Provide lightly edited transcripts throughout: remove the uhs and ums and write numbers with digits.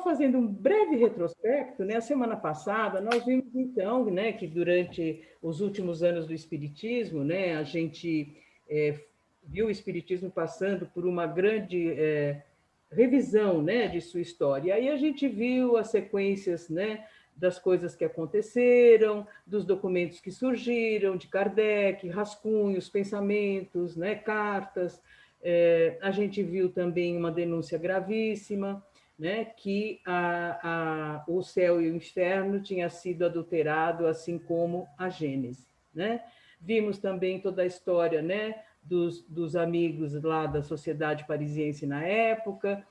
fazendo um breve retrospecto, né? A semana passada nós vimos então, né, que durante os últimos anos do Espiritismo, né, a gente viu o Espiritismo passando por uma grande revisão, né, de sua história. E aí a gente viu as sequências, né, das coisas que aconteceram, dos documentos que surgiram, de Kardec, rascunhos, pensamentos, né, cartas. A gente viu também uma denúncia gravíssima, né, que o céu e o inferno tinha sido adulterado, assim como a Gênese, né? Vimos também toda a história, né, dos amigos lá da Sociedade Parisiense na época,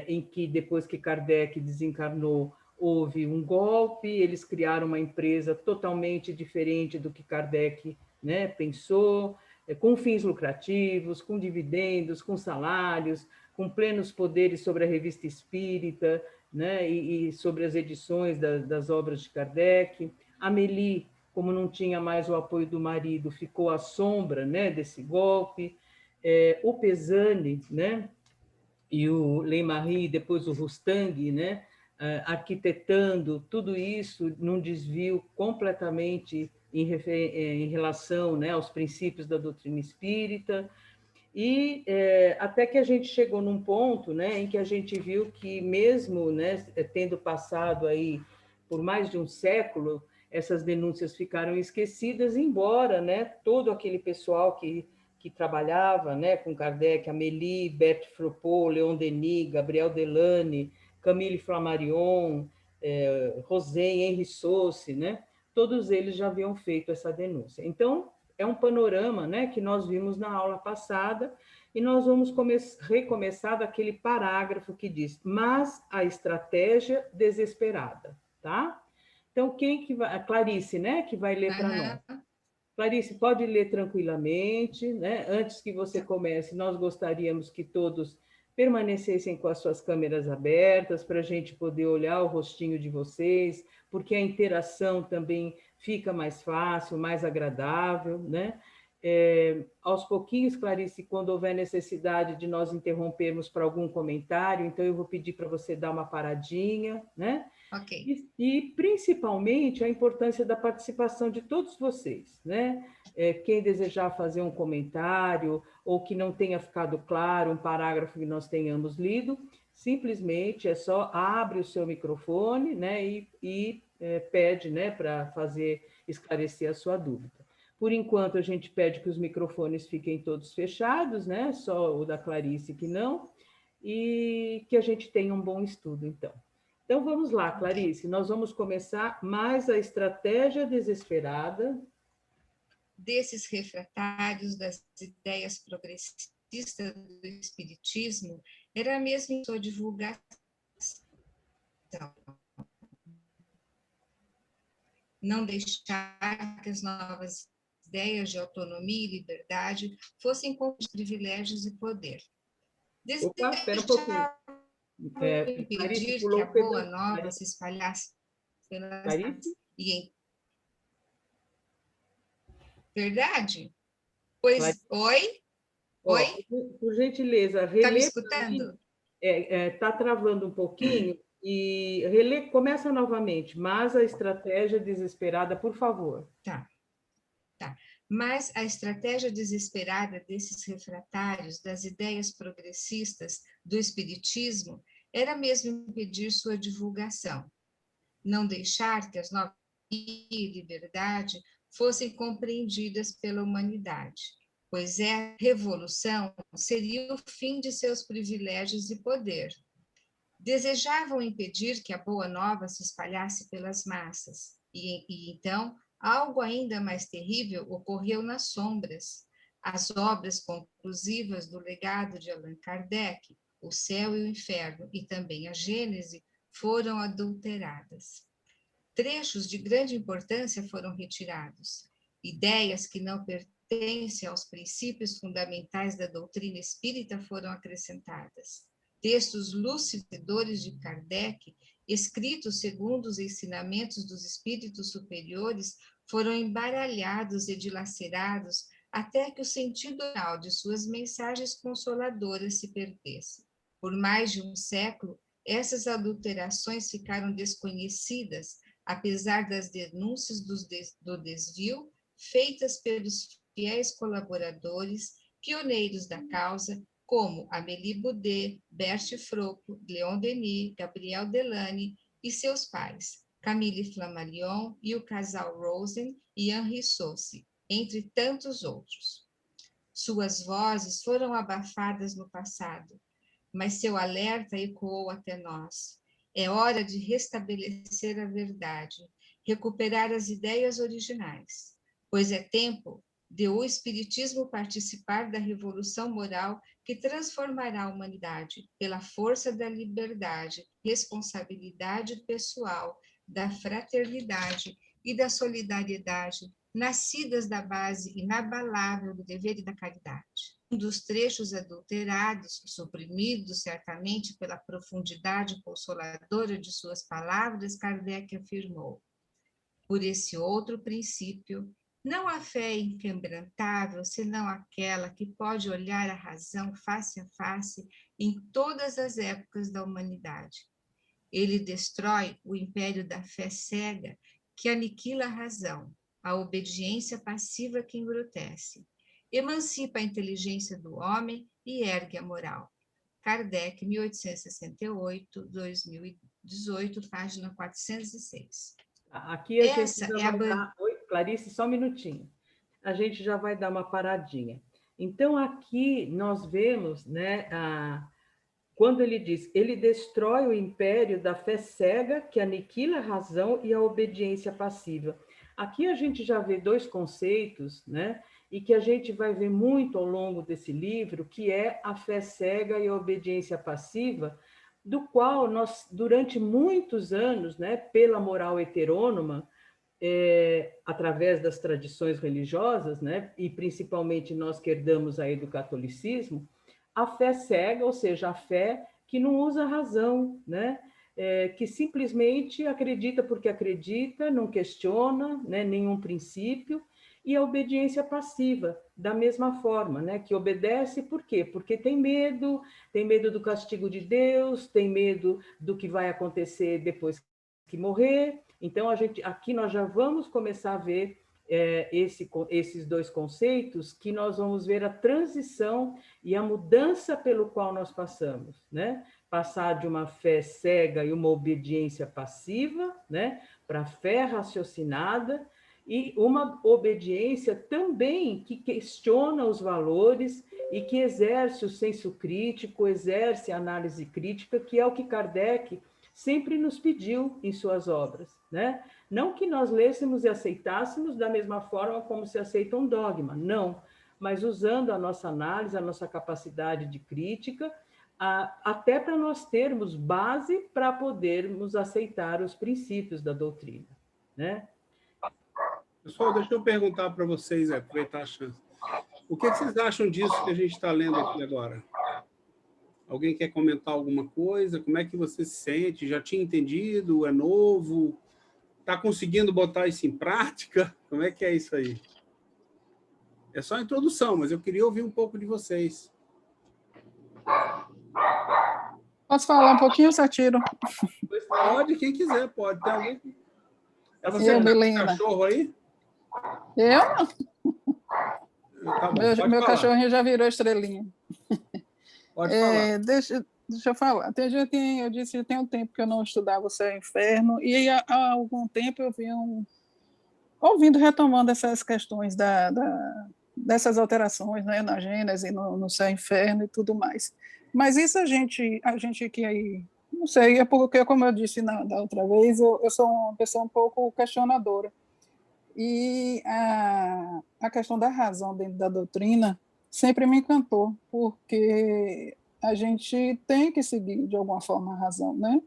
em que depois que Kardec desencarnou, houve um golpe, eles criaram uma empresa totalmente diferente do que Kardec, né, pensou, com fins lucrativos, com dividendos, com salários, com plenos poderes sobre a revista espírita, né, e sobre as edições das obras de Kardec. Amélie, como não tinha mais o apoio do marido, ficou à sombra, né, desse golpe. O Pesani, né, e o Leymarie, depois o Rustang, né, arquitetando tudo isso num desvio completamente em relação, né, aos princípios da doutrina espírita. E até que a gente chegou num ponto, né, em que a gente viu que mesmo, né, tendo passado aí por mais de um século, essas denúncias ficaram esquecidas, embora, né, todo aquele pessoal que trabalhava, né, com Kardec, Amélie, Berthe Fropeau, Leon Denis, Gabriel Delane, Camille Flammarion, Rosen, Henri Sauce, né, todos eles já haviam feito essa denúncia. Então, é um panorama, né, que nós vimos na aula passada, e nós vamos recomeçar daquele parágrafo que diz: mas a estratégia desesperada, tá? Então, quem que vai? A Clarice, né, que vai ler para nós. Clarice, pode ler tranquilamente, né? Antes que você comece, nós gostaríamos que todos permanecessem com as suas câmeras abertas para a gente poder olhar o rostinho de vocês, porque a interação também fica mais fácil, mais agradável, né? Aos pouquinhos, Clarice, quando houver necessidade de nós interrompermos para algum comentário, então eu vou pedir para você dar uma paradinha, né? Ok. E principalmente a importância da participação de todos vocês, né? Quem desejar fazer um comentário ou que não tenha ficado claro um parágrafo que nós tenhamos lido, simplesmente é só abre o seu microfone, né? E pede, né, para fazer esclarecer a sua dúvida. Por enquanto, a gente pede que os microfones fiquem todos fechados, né? Só o da Clarice que não, e que a gente tenha um bom estudo, então. Então, vamos lá, Clarice, nós vamos começar mais a estratégia desesperada desses refratários das ideias progressistas do Espiritismo era mesmo em sua divulgação. Não deixar que as novas ideias de autonomia e liberdade fossem com privilégios e poder. Opa, espera um pouquinho. Clarice Impedir que pulou a um boa pedaço. nova se espalhasse pelas Clarice? massas. E em verdade? Pois, Clarice? oi? Ó, Oi? por gentileza, Tá me relê para mim. escutando? Está travando um pouquinho e relê, começa novamente, mas a estratégia desesperada, por favor. Tá. Tá. Mas a estratégia desesperada desses refratários das ideias progressistas do Espiritismo era mesmo impedir sua divulgação, não deixar que as novas e liberdade fossem compreendidas pela humanidade, pois a revolução seria o fim de seus privilégios e poder. Desejavam impedir que a boa nova se espalhasse pelas massas, e então algo ainda mais terrível ocorreu nas sombras. As obras conclusivas do legado de Allan Kardec, O Céu e o Inferno, e também a Gênese, foram adulteradas. Trechos de grande importância foram retirados. Ideias que não pertencem aos princípios fundamentais da doutrina espírita foram acrescentadas. Textos lucidadores de Kardec, escritos segundo os ensinamentos dos espíritos superiores, foram embaralhados e dilacerados até que o sentido real de suas mensagens consoladoras se perdesse. Por mais de um século, essas adulterações ficaram desconhecidas, apesar das denúncias do desvio feitas pelos fiéis colaboradores, pioneiros da causa, como Amélie Boudet, Berthe Frocco, Leon Denis, Gabriel Delany e seus pais, Camille Flammarion e o casal Rosen e Henri Sauce, entre tantos outros. Suas vozes foram abafadas no passado, mas seu alerta ecoou até nós. É hora de restabelecer a verdade, recuperar as ideias originais, pois é tempo de o Espiritismo participar da revolução moral que transformará a humanidade pela força da liberdade, responsabilidade pessoal, da fraternidade e da solidariedade, nascidas da base inabalável do dever e da caridade. Um dos trechos adulterados, suprimidos certamente pela profundidade consoladora de suas palavras, Kardec afirmou: por esse outro princípio, não há fé inquebrantável, senão aquela que pode olhar a razão face a face em todas as épocas da humanidade. Ele destrói o império da fé cega, que aniquila a razão, a obediência passiva que embrutece, emancipa a inteligência do homem e ergue a moral. Kardec, 1868, 2018, página 406. Aqui a gente já vai dar... Oi, Clarice, só um minutinho. A gente já vai dar uma paradinha. Então, aqui nós vemos, né, quando ele diz, ele destrói o império da fé cega, que aniquila a razão e a obediência passiva. Aqui a gente já vê dois conceitos, né, e que a gente vai ver muito ao longo desse livro, que é a fé cega e a obediência passiva, do qual nós, durante muitos anos, né, pela moral heterônoma, através das tradições religiosas, né, e principalmente nós que herdamos aí do catolicismo, a fé cega, ou seja, a fé que não usa a razão, né, que simplesmente acredita porque acredita, não questiona, né, nenhum princípio, e a obediência passiva, da mesma forma, né, que obedece por quê? Porque tem medo do castigo de Deus, tem medo do que vai acontecer depois que morrer. Então, aqui nós já vamos começar a ver esses dois conceitos, que nós vamos ver a transição e a mudança pelo qual nós passamos, né? Passar de uma fé cega e uma obediência passiva, né, para a fé raciocinada, e uma obediência também que questiona os valores e que exerce o senso crítico, exerce a análise crítica, que é o que Kardec sempre nos pediu em suas obras, né? Não que nós lêssemos e aceitássemos da mesma forma como se aceita um dogma, não, mas usando a nossa análise, a nossa capacidade de crítica, até para nós termos base para podermos aceitar os princípios da doutrina, né? Pessoal, deixa eu perguntar para vocês, aproveitar a chance. O que vocês acham disso que a gente está lendo aqui agora? Alguém quer comentar alguma coisa? Como é que você se sente? Já tinha entendido? É novo? Está conseguindo botar isso em prática? Como é que é isso aí? É só a introdução, mas eu queria ouvir um pouco de vocês. Posso falar um pouquinho, Satiro? Pode, quem quiser, pode. Tem alguém? É você que tá com cachorro aí? Eu não. Tá bom, meu cachorrinho já virou estrelinha. Pode falar. Deixa eu falar. Eu disse tem um tempo que eu não estudava o Céu e o Inferno, e há algum tempo eu vinha ouvindo, retomando essas questões dessas alterações, né, na Gênese, no Céu e Inferno e tudo mais. Mas isso a gente que aí, não sei, é porque, como eu disse da outra vez, eu sou uma pessoa um pouco questionadora. E a questão da razão dentro da doutrina sempre me encantou, porque a gente tem que seguir, de alguma forma, a razão, né?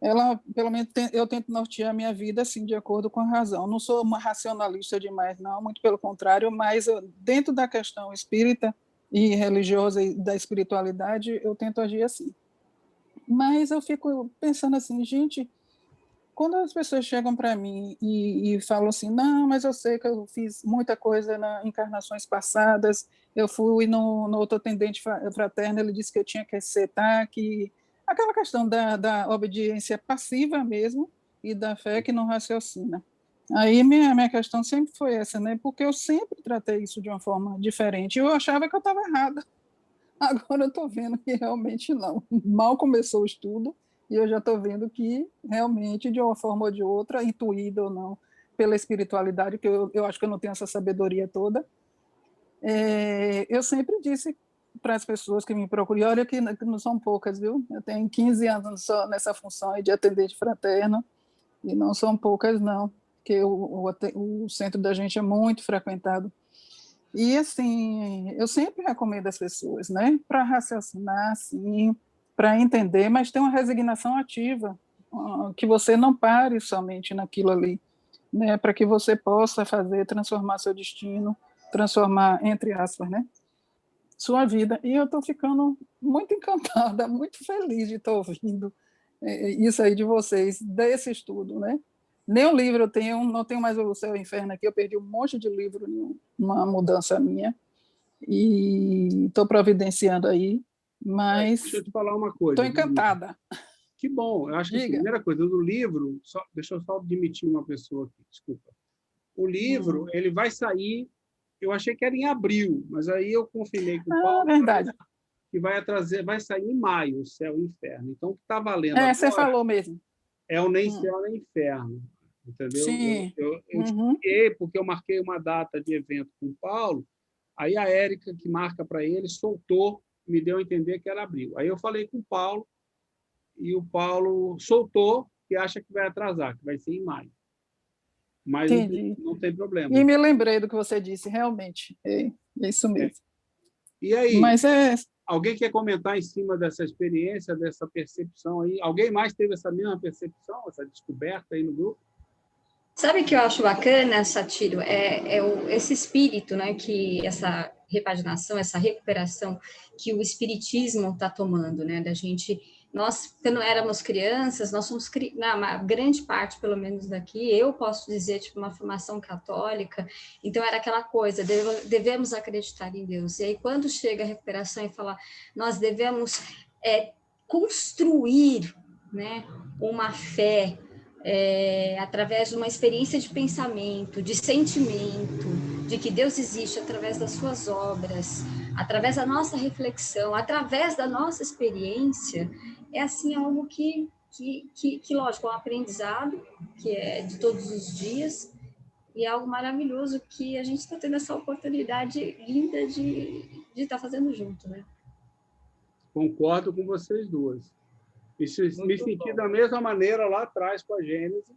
Ela, pelo menos, eu tento nortear a minha vida assim, de acordo com a razão. Não sou uma racionalista demais, não, muito pelo contrário, mas dentro da questão espírita e religiosa e da espiritualidade, eu tento agir assim. Mas eu fico pensando assim, gente, quando as pessoas chegam para mim e falam assim, não, mas eu sei que eu fiz muita coisa em encarnações passadas, eu fui no outro atendente fraterno, ele disse que eu tinha que aceitar que aquela questão da obediência passiva mesmo e da fé que não raciocina. Aí minha questão sempre foi essa, né? Porque eu sempre tratei isso de uma forma diferente. Eu achava que eu estava errada. Agora eu estou vendo que realmente não. Mal começou o estudo e eu já estou vendo que realmente, de uma forma ou de outra, intuída ou não, pela espiritualidade, que eu acho que eu não tenho essa sabedoria toda, eu sempre disse para as pessoas que me procuram, e olha que não são poucas, viu? Eu tenho 15 anos só nessa função aí de atendente fraterno, e não são poucas, não, porque o centro da gente é muito frequentado. E, assim, eu sempre recomendo às pessoas, né, para raciocinar, sim, para entender, mas ter uma resignação ativa, que você não pare somente naquilo ali, né, para que você possa transformar seu destino, transformar, entre aspas, né, sua vida. E eu estou ficando muito encantada, muito feliz de estar ouvindo isso aí de vocês, desse estudo, né? Nem o livro eu tenho, não tenho mais o Céu e o Inferno aqui, eu perdi um monte de livro numa mudança minha, e estou providenciando aí, mas Deixa eu te falar uma coisa. estou encantada. Que bom. Eu acho que a Diga. primeira coisa do livro, deixa eu só admitir uma pessoa aqui, desculpa. O livro, ele vai sair, eu achei que era em abril, mas aí eu confirmei com o Paulo Verdade. que vai sair em maio, o Céu e o Inferno. Então, o que está valendo agora você falou mesmo. é o Nem Céu nem Inferno, entendeu? Sim. Eu expliquei porque eu marquei uma data de evento com o Paulo, aí a Érica, que marca para ele, soltou, me deu a entender que era abril. Aí eu falei com o Paulo, e o Paulo soltou, que acha que vai atrasar, que vai ser em maio. Mas não tem problema. E me lembrei do que você disse, realmente, é isso mesmo. E aí, mas alguém quer comentar em cima dessa experiência, dessa percepção aí? Alguém mais teve essa mesma percepção, essa descoberta aí no grupo? Sabe o que eu acho bacana, Satiro? Esse espírito, né, que essa repaginação, essa recuperação que o espiritismo está tomando, né, da gente. Nós, quando éramos crianças, nós somos, uma grande parte, pelo menos daqui, eu posso dizer, tipo, uma formação católica, então era aquela coisa, devemos acreditar em Deus. E aí, quando chega a recuperação e fala, nós devemos construir, né, uma fé, através de uma experiência de pensamento, de sentimento, de que Deus existe através das suas obras, através da nossa reflexão, através da nossa experiência, assim algo que lógico, é um aprendizado, que é de todos os dias, e é algo maravilhoso que a gente está tendo essa oportunidade linda de estar fazendo junto, né? Concordo com vocês duas. Me senti da mesma maneira lá atrás com a Gênese,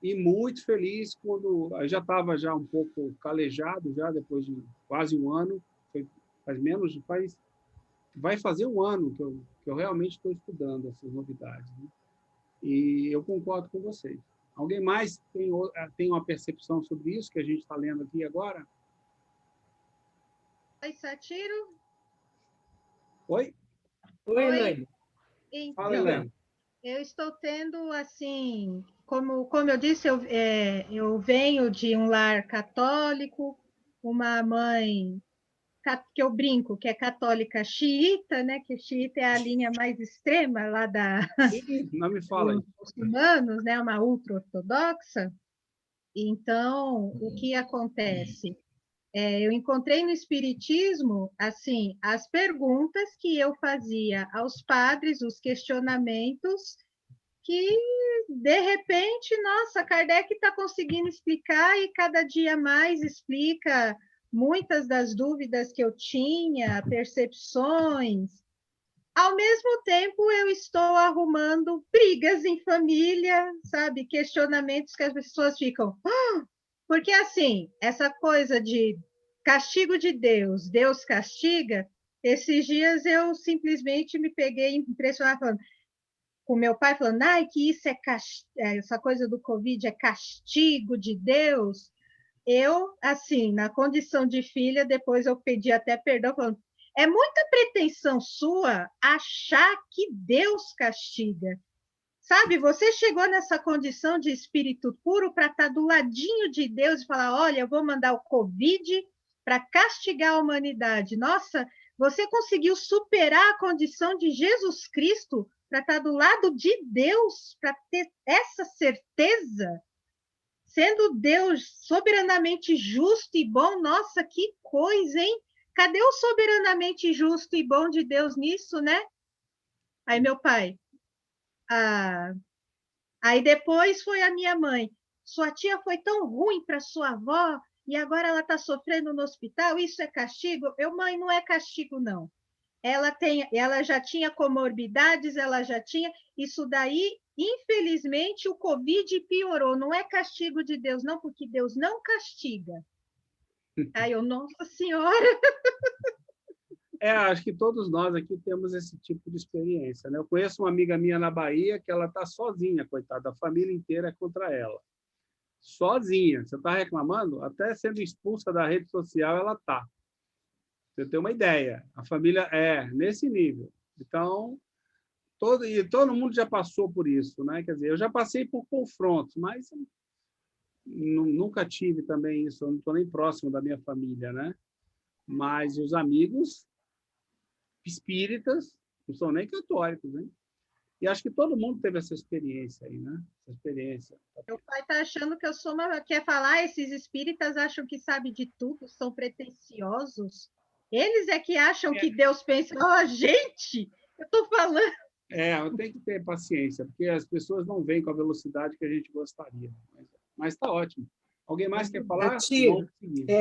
e muito feliz quando eu já estava um pouco calejado, já depois de quase um ano, vai fazer um ano que eu realmente estou estudando essas novidades, né? E eu concordo com vocês. Alguém mais tem uma percepção sobre isso que a gente está lendo aqui agora? Oi, Satiro? Oi? Oi, Elaine. Então, fala, Elaine. Eu estou tendo, assim, como eu disse, eu venho de um lar católico, uma mãe que eu brinco, que é católica xiita, né? Que xiita é a linha mais extrema lá Não me fala dos muçulmanos, né? Uma ultra-ortodoxa. Então, o que acontece? Eu encontrei no Espiritismo, assim, as perguntas que eu fazia aos padres, os questionamentos, que, de repente, nossa, Kardec está conseguindo explicar e cada dia mais explica muitas das dúvidas que eu tinha, percepções. Ao mesmo tempo, eu estou arrumando brigas em família, sabe? Questionamentos que as pessoas ficam... Porque, assim, essa coisa de castigo de Deus, Deus castiga, esses dias eu simplesmente me peguei impressionada falando, com meu pai falando, que isso essa coisa do Covid é castigo de Deus. Eu, assim, na condição de filha, depois eu pedi até perdão, falando, é muita pretensão sua achar que Deus castiga. Sabe, você chegou nessa condição de espírito puro para estar do ladinho de Deus e falar, olha, eu vou mandar o Covid para castigar a humanidade. Nossa, Você conseguiu superar a condição de Jesus Cristo para estar do lado de Deus, para ter essa certeza? Sendo Deus soberanamente justo e bom, nossa, que coisa, hein? Cadê o soberanamente justo e bom de Deus nisso, né? Aí meu pai, aí depois foi a minha mãe. Sua tia foi tão ruim para sua avó e agora ela está sofrendo no hospital, isso é castigo? Mãe, não é castigo, não. Ela já tinha comorbidades, ela já tinha. Isso daí, infelizmente, o Covid piorou. Não é castigo de Deus, não, porque Deus não castiga. Aí eu, nossa senhora! Acho que todos nós aqui temos esse tipo de experiência, né? Eu conheço uma amiga minha na Bahia que ela está sozinha, coitada, a família inteira é contra ela. Sozinha. Você está reclamando? Até sendo expulsa da rede social, ela está. Você tem uma ideia. A família é nesse nível. Então, todo mundo já passou por isso, né? Quer dizer, eu já passei por confrontos, mas nunca tive também isso. Eu não estou nem próximo da minha família, né? Mas os amigos espíritas não são nem católicos, né? E acho que todo mundo teve essa experiência aí, né? Essa experiência. Meu pai está achando que eu sou uma... Quer falar? Esses espíritas acham que sabem de tudo, são pretensiosos. Eles é que acham que Deus pensa, gente, eu estou falando. Eu tenho que ter paciência, porque as pessoas não vêm com a velocidade que a gente gostaria. Mas está ótimo. Alguém mais quer falar?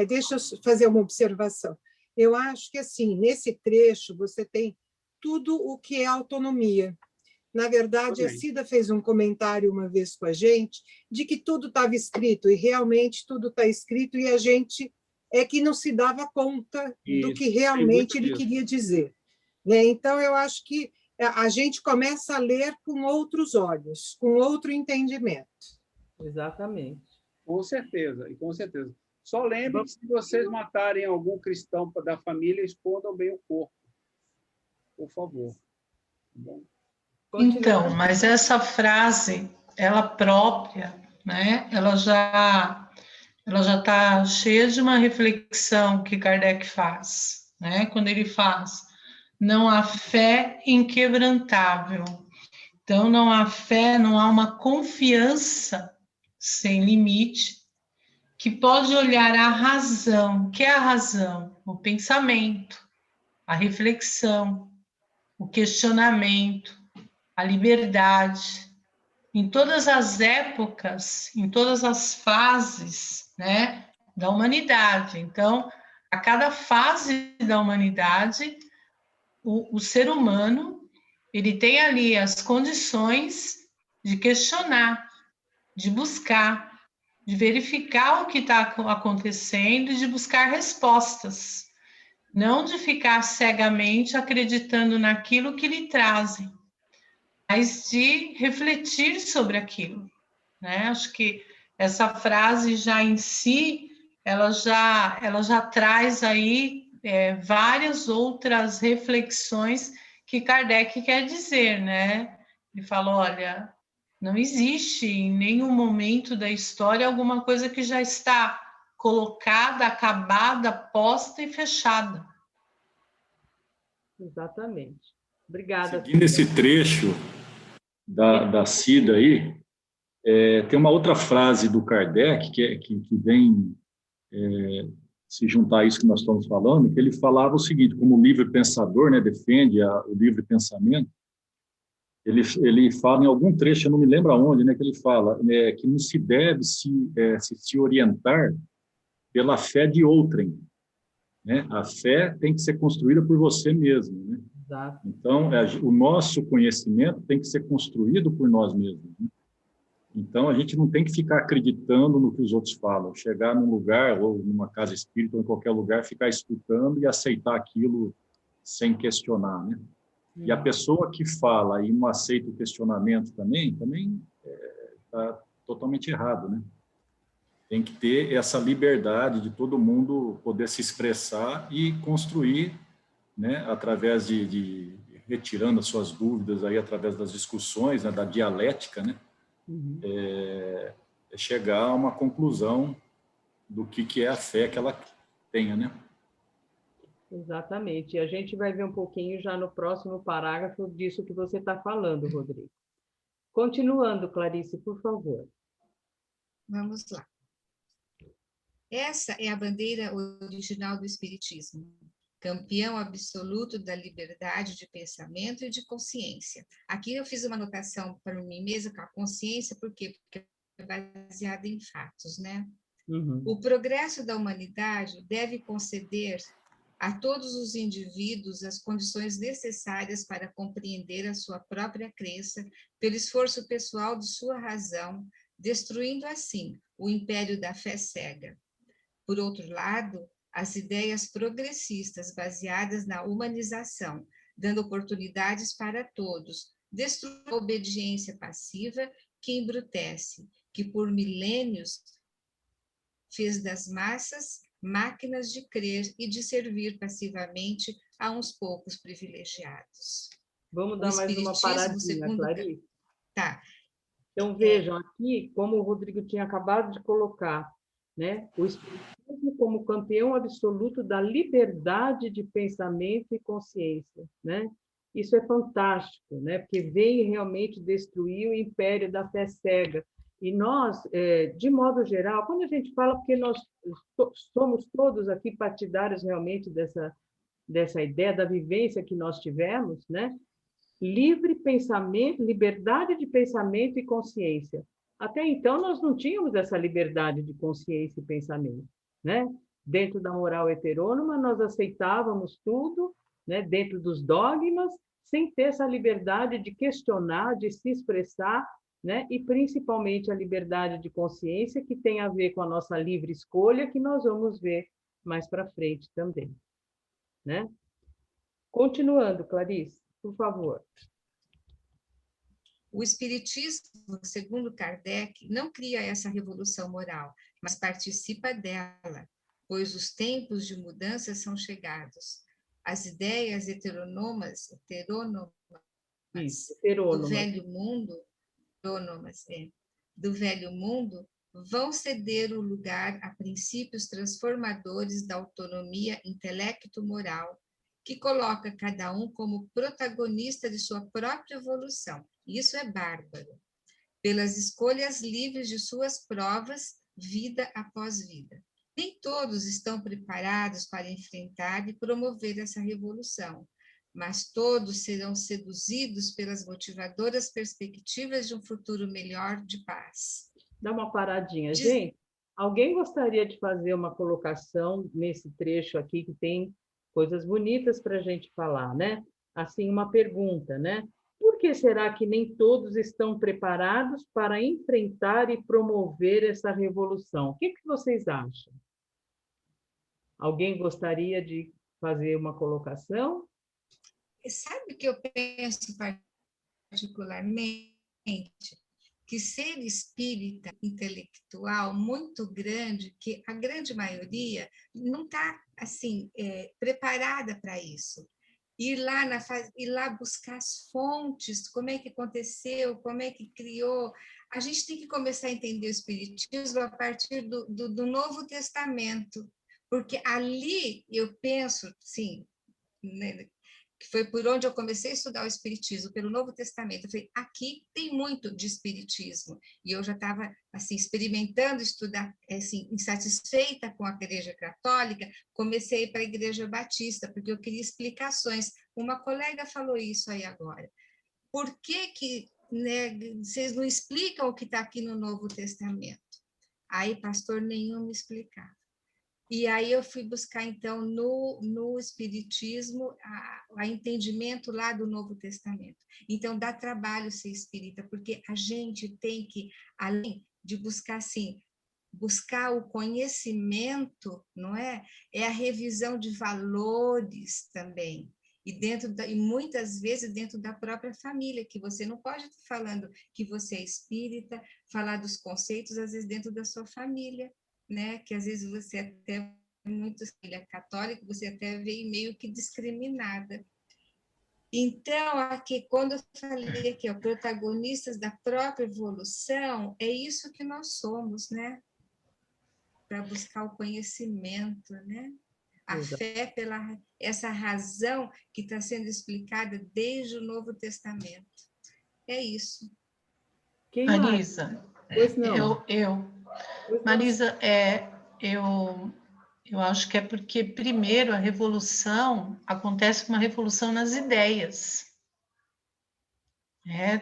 Deixa eu fazer uma observação. Eu acho que, assim, nesse trecho, você tem tudo o que é autonomia. Na verdade, a Cida fez um comentário uma vez com a gente de que tudo estava escrito, e realmente tudo está escrito, e a gente é que não se dava conta do que realmente ele queria dizer. Né? Então, eu acho que a gente começa a ler com outros olhos, com outro entendimento. Exatamente. Com certeza, e com certeza. Só lembre que se vocês matarem algum cristão da família, escondam bem o corpo. Por favor. Bom. Então, mas essa frase, ela própria, né? Ela já está cheia de uma reflexão que Kardec faz, né? Quando ele faz, não há fé inquebrantável. Então, não há fé, não há uma confiança sem limite que pode olhar a razão. O que é a razão? O pensamento, a reflexão, o questionamento, a liberdade, em todas as épocas, em todas as fases, né, da humanidade. Então, a cada fase da humanidade, o ser humano, ele tem ali as condições de questionar, de buscar, de verificar o que está acontecendo e de buscar respostas, não de ficar cegamente acreditando naquilo que lhe trazem, mas de refletir sobre aquilo, né? Acho que essa frase já em si, ela já traz aí várias outras reflexões que Kardec quer dizer, né? Ele fala, olha, não existe em nenhum momento da história alguma coisa que já está colocada, acabada, posta e fechada. Exatamente. Obrigada. Seguindo esse trecho da Cida aí, tem uma outra frase do Kardec que vem se juntar a isso que nós estamos falando, que ele falava o seguinte, como livre pensador, né, defende o livre pensamento, ele fala em algum trecho, eu não me lembro aonde, né, que ele fala que não se deve se orientar pela fé de outrem, né? A fé tem que ser construída por você mesmo, né? Exato. Então, o nosso conhecimento tem que ser construído por nós mesmos, né? Então, a gente não tem que ficar acreditando no que os outros falam, chegar num lugar, ou numa casa espírita, ou em qualquer lugar, ficar escutando e aceitar aquilo sem questionar, né? E a pessoa que fala e não aceita o questionamento também está totalmente errado, né? Tem que ter essa liberdade de todo mundo poder se expressar e construir, né, através de retirando as suas dúvidas aí através das discussões, né, da dialética, né, chegar a uma conclusão do que é a fé que ela tenha, né? Exatamente. E a gente vai ver um pouquinho já no próximo parágrafo disso que você está falando, Rodrigo. Continuando, Clarice, por favor. Vamos lá. Essa é a bandeira original do Espiritismo, campeão absoluto da liberdade de pensamento e de consciência. Aqui eu fiz uma anotação para mim mesma com a consciência, por quê? Porque é baseada em fatos, né? Uhum. O progresso da humanidade deve conceder a todos os indivíduos as condições necessárias para compreender a sua própria crença pelo esforço pessoal de sua razão, destruindo assim o império da fé cega. Por outro lado, as ideias progressistas baseadas na humanização, dando oportunidades para todos, destruem a obediência passiva que embrutece, que por milênios fez das massas máquinas de crer e de servir passivamente a uns poucos privilegiados. Vamos dar mais uma paradinha, Clarice. Tá. Então, vejam aqui, como o Rodrigo tinha acabado de colocar, né? O Espiritismo como campeão absoluto da liberdade de pensamento e consciência, né? Isso é fantástico, né? Porque vem realmente destruir o império da fé cega. E nós, de modo geral, quando a gente fala, porque nós somos todos aqui partidários realmente dessa ideia da vivência que nós tivemos, né? Livre pensamento, liberdade de pensamento e consciência. Até então, nós não tínhamos essa liberdade de consciência e pensamento, né? Dentro da moral heterônoma, nós aceitávamos tudo, né? Dentro dos dogmas, sem ter essa liberdade de questionar, de se expressar, né? E principalmente a liberdade de consciência, que tem a ver com a nossa livre escolha, que nós vamos ver mais para frente também, né? Continuando, Clarice, por favor. O Espiritismo, segundo Kardec, não cria essa revolução moral, mas participa dela, pois os tempos de mudança são chegados. As ideias heterônomas do velho mundo, do velho mundo, vão ceder o lugar a princípios transformadores da autonomia intelecto-moral, que coloca cada um como protagonista de sua própria evolução. Isso é bárbaro. Pelas escolhas livres de suas provas, vida após vida. Nem todos estão preparados para enfrentar e promover essa revolução, mas todos serão seduzidos pelas motivadoras perspectivas de um futuro melhor de paz. Dá uma paradinha. Gente, alguém gostaria de fazer uma colocação nesse trecho aqui que tem coisas bonitas para a gente falar, né? Assim, uma pergunta, né? Por que será que nem todos estão preparados para enfrentar e promover essa revolução? O que vocês acham? Alguém gostaria de fazer uma colocação? Sabe o que eu penso particularmente? Que ser espírita intelectual muito grande, que a grande maioria não está assim preparada para isso. Ir lá buscar as fontes, como é que aconteceu, como é que criou. A gente tem que começar a entender o Espiritismo a partir do Novo Testamento, porque ali eu penso, sim, né, que foi por onde eu comecei a estudar o Espiritismo, pelo Novo Testamento. Eu falei, aqui tem muito de Espiritismo. E eu já estava assim, experimentando estudar, assim, insatisfeita com a Igreja Católica, comecei a ir para a Igreja Batista, porque eu queria explicações. Uma colega falou isso aí agora. Por que né, vocês não explicam o que está aqui no Novo Testamento? Aí, pastor nenhum me explicava. E aí eu fui buscar, então, no Espiritismo, a entendimento lá do Novo Testamento. Então, dá trabalho ser espírita, porque a gente tem que, além de buscar, assim, buscar o conhecimento, não é? É a revisão de valores também. E muitas vezes dentro da própria família, que você não pode estar falando que você é espírita, falar dos conceitos, às vezes, dentro da sua família, né? Que às vezes você até é muito filha católica, você até veio meio que discriminada. Então, aqui, quando eu falei aqui, protagonistas da própria evolução, é isso que nós somos, né? Para buscar o conhecimento, né? A fé pela essa razão que está sendo explicada desde o Novo Testamento. É isso. Quem Marisa, mais? Pois não. Marisa, eu acho que é porque, primeiro, a revolução, acontece uma revolução nas ideias.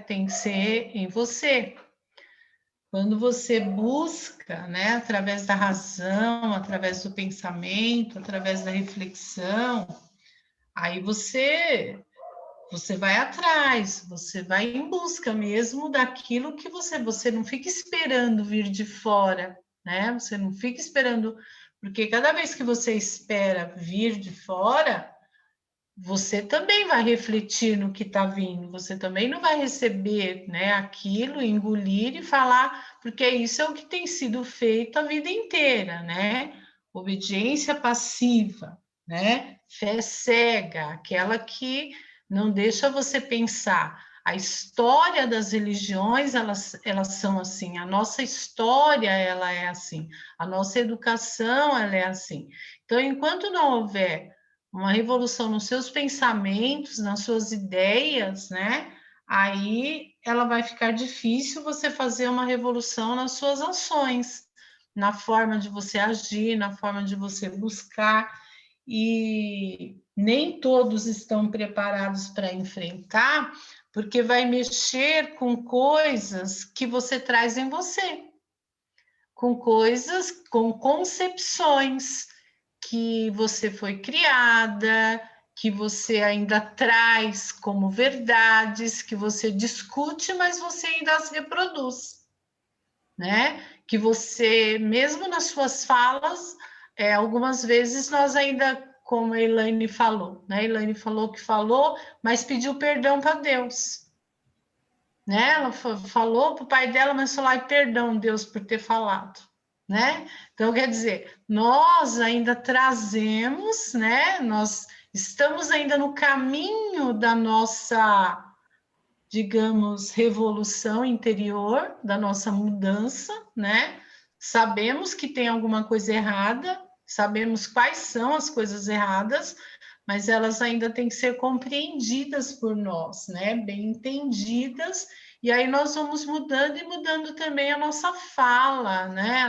Tem que ser em você. Quando você busca, né, através da razão, através do pensamento, através da reflexão, aí você vai atrás, você vai em busca mesmo daquilo que você não fica esperando vir de fora, né? Você não fica esperando, porque cada vez que você espera vir de fora, você também vai refletir no que está vindo, você também não vai receber, né, aquilo, engolir e falar, porque isso é o que tem sido feito a vida inteira, né? Obediência passiva, né? Fé cega, aquela que não deixa você pensar. A história das religiões, elas são assim, a nossa história, ela é assim, a nossa educação, ela é assim. Então, enquanto não houver uma revolução nos seus pensamentos, nas suas ideias, né? Aí ela vai ficar difícil você fazer uma revolução nas suas ações, na forma de você agir, na forma de você buscar, e nem todos estão preparados para enfrentar, porque vai mexer com coisas que você traz em você, com coisas, com concepções que você foi criada, que você ainda traz como verdades, que você discute, mas você ainda as reproduz, né? Que você, mesmo nas suas falas, algumas vezes nós ainda, como a Elaine falou, né? A Elaine falou que falou, mas pediu perdão para Deus, né? Ela falou para o pai dela, mas falou, ai, perdão, Deus, por ter falado. Né? Então, quer dizer, nós ainda trazemos, né? Nós estamos ainda no caminho da nossa, digamos, revolução interior, da nossa mudança, né? Sabemos que tem alguma coisa errada, sabemos quais são as coisas erradas, mas elas ainda têm que ser compreendidas por nós, né? Bem entendidas. E aí nós vamos mudando e mudando também a nossa fala, né?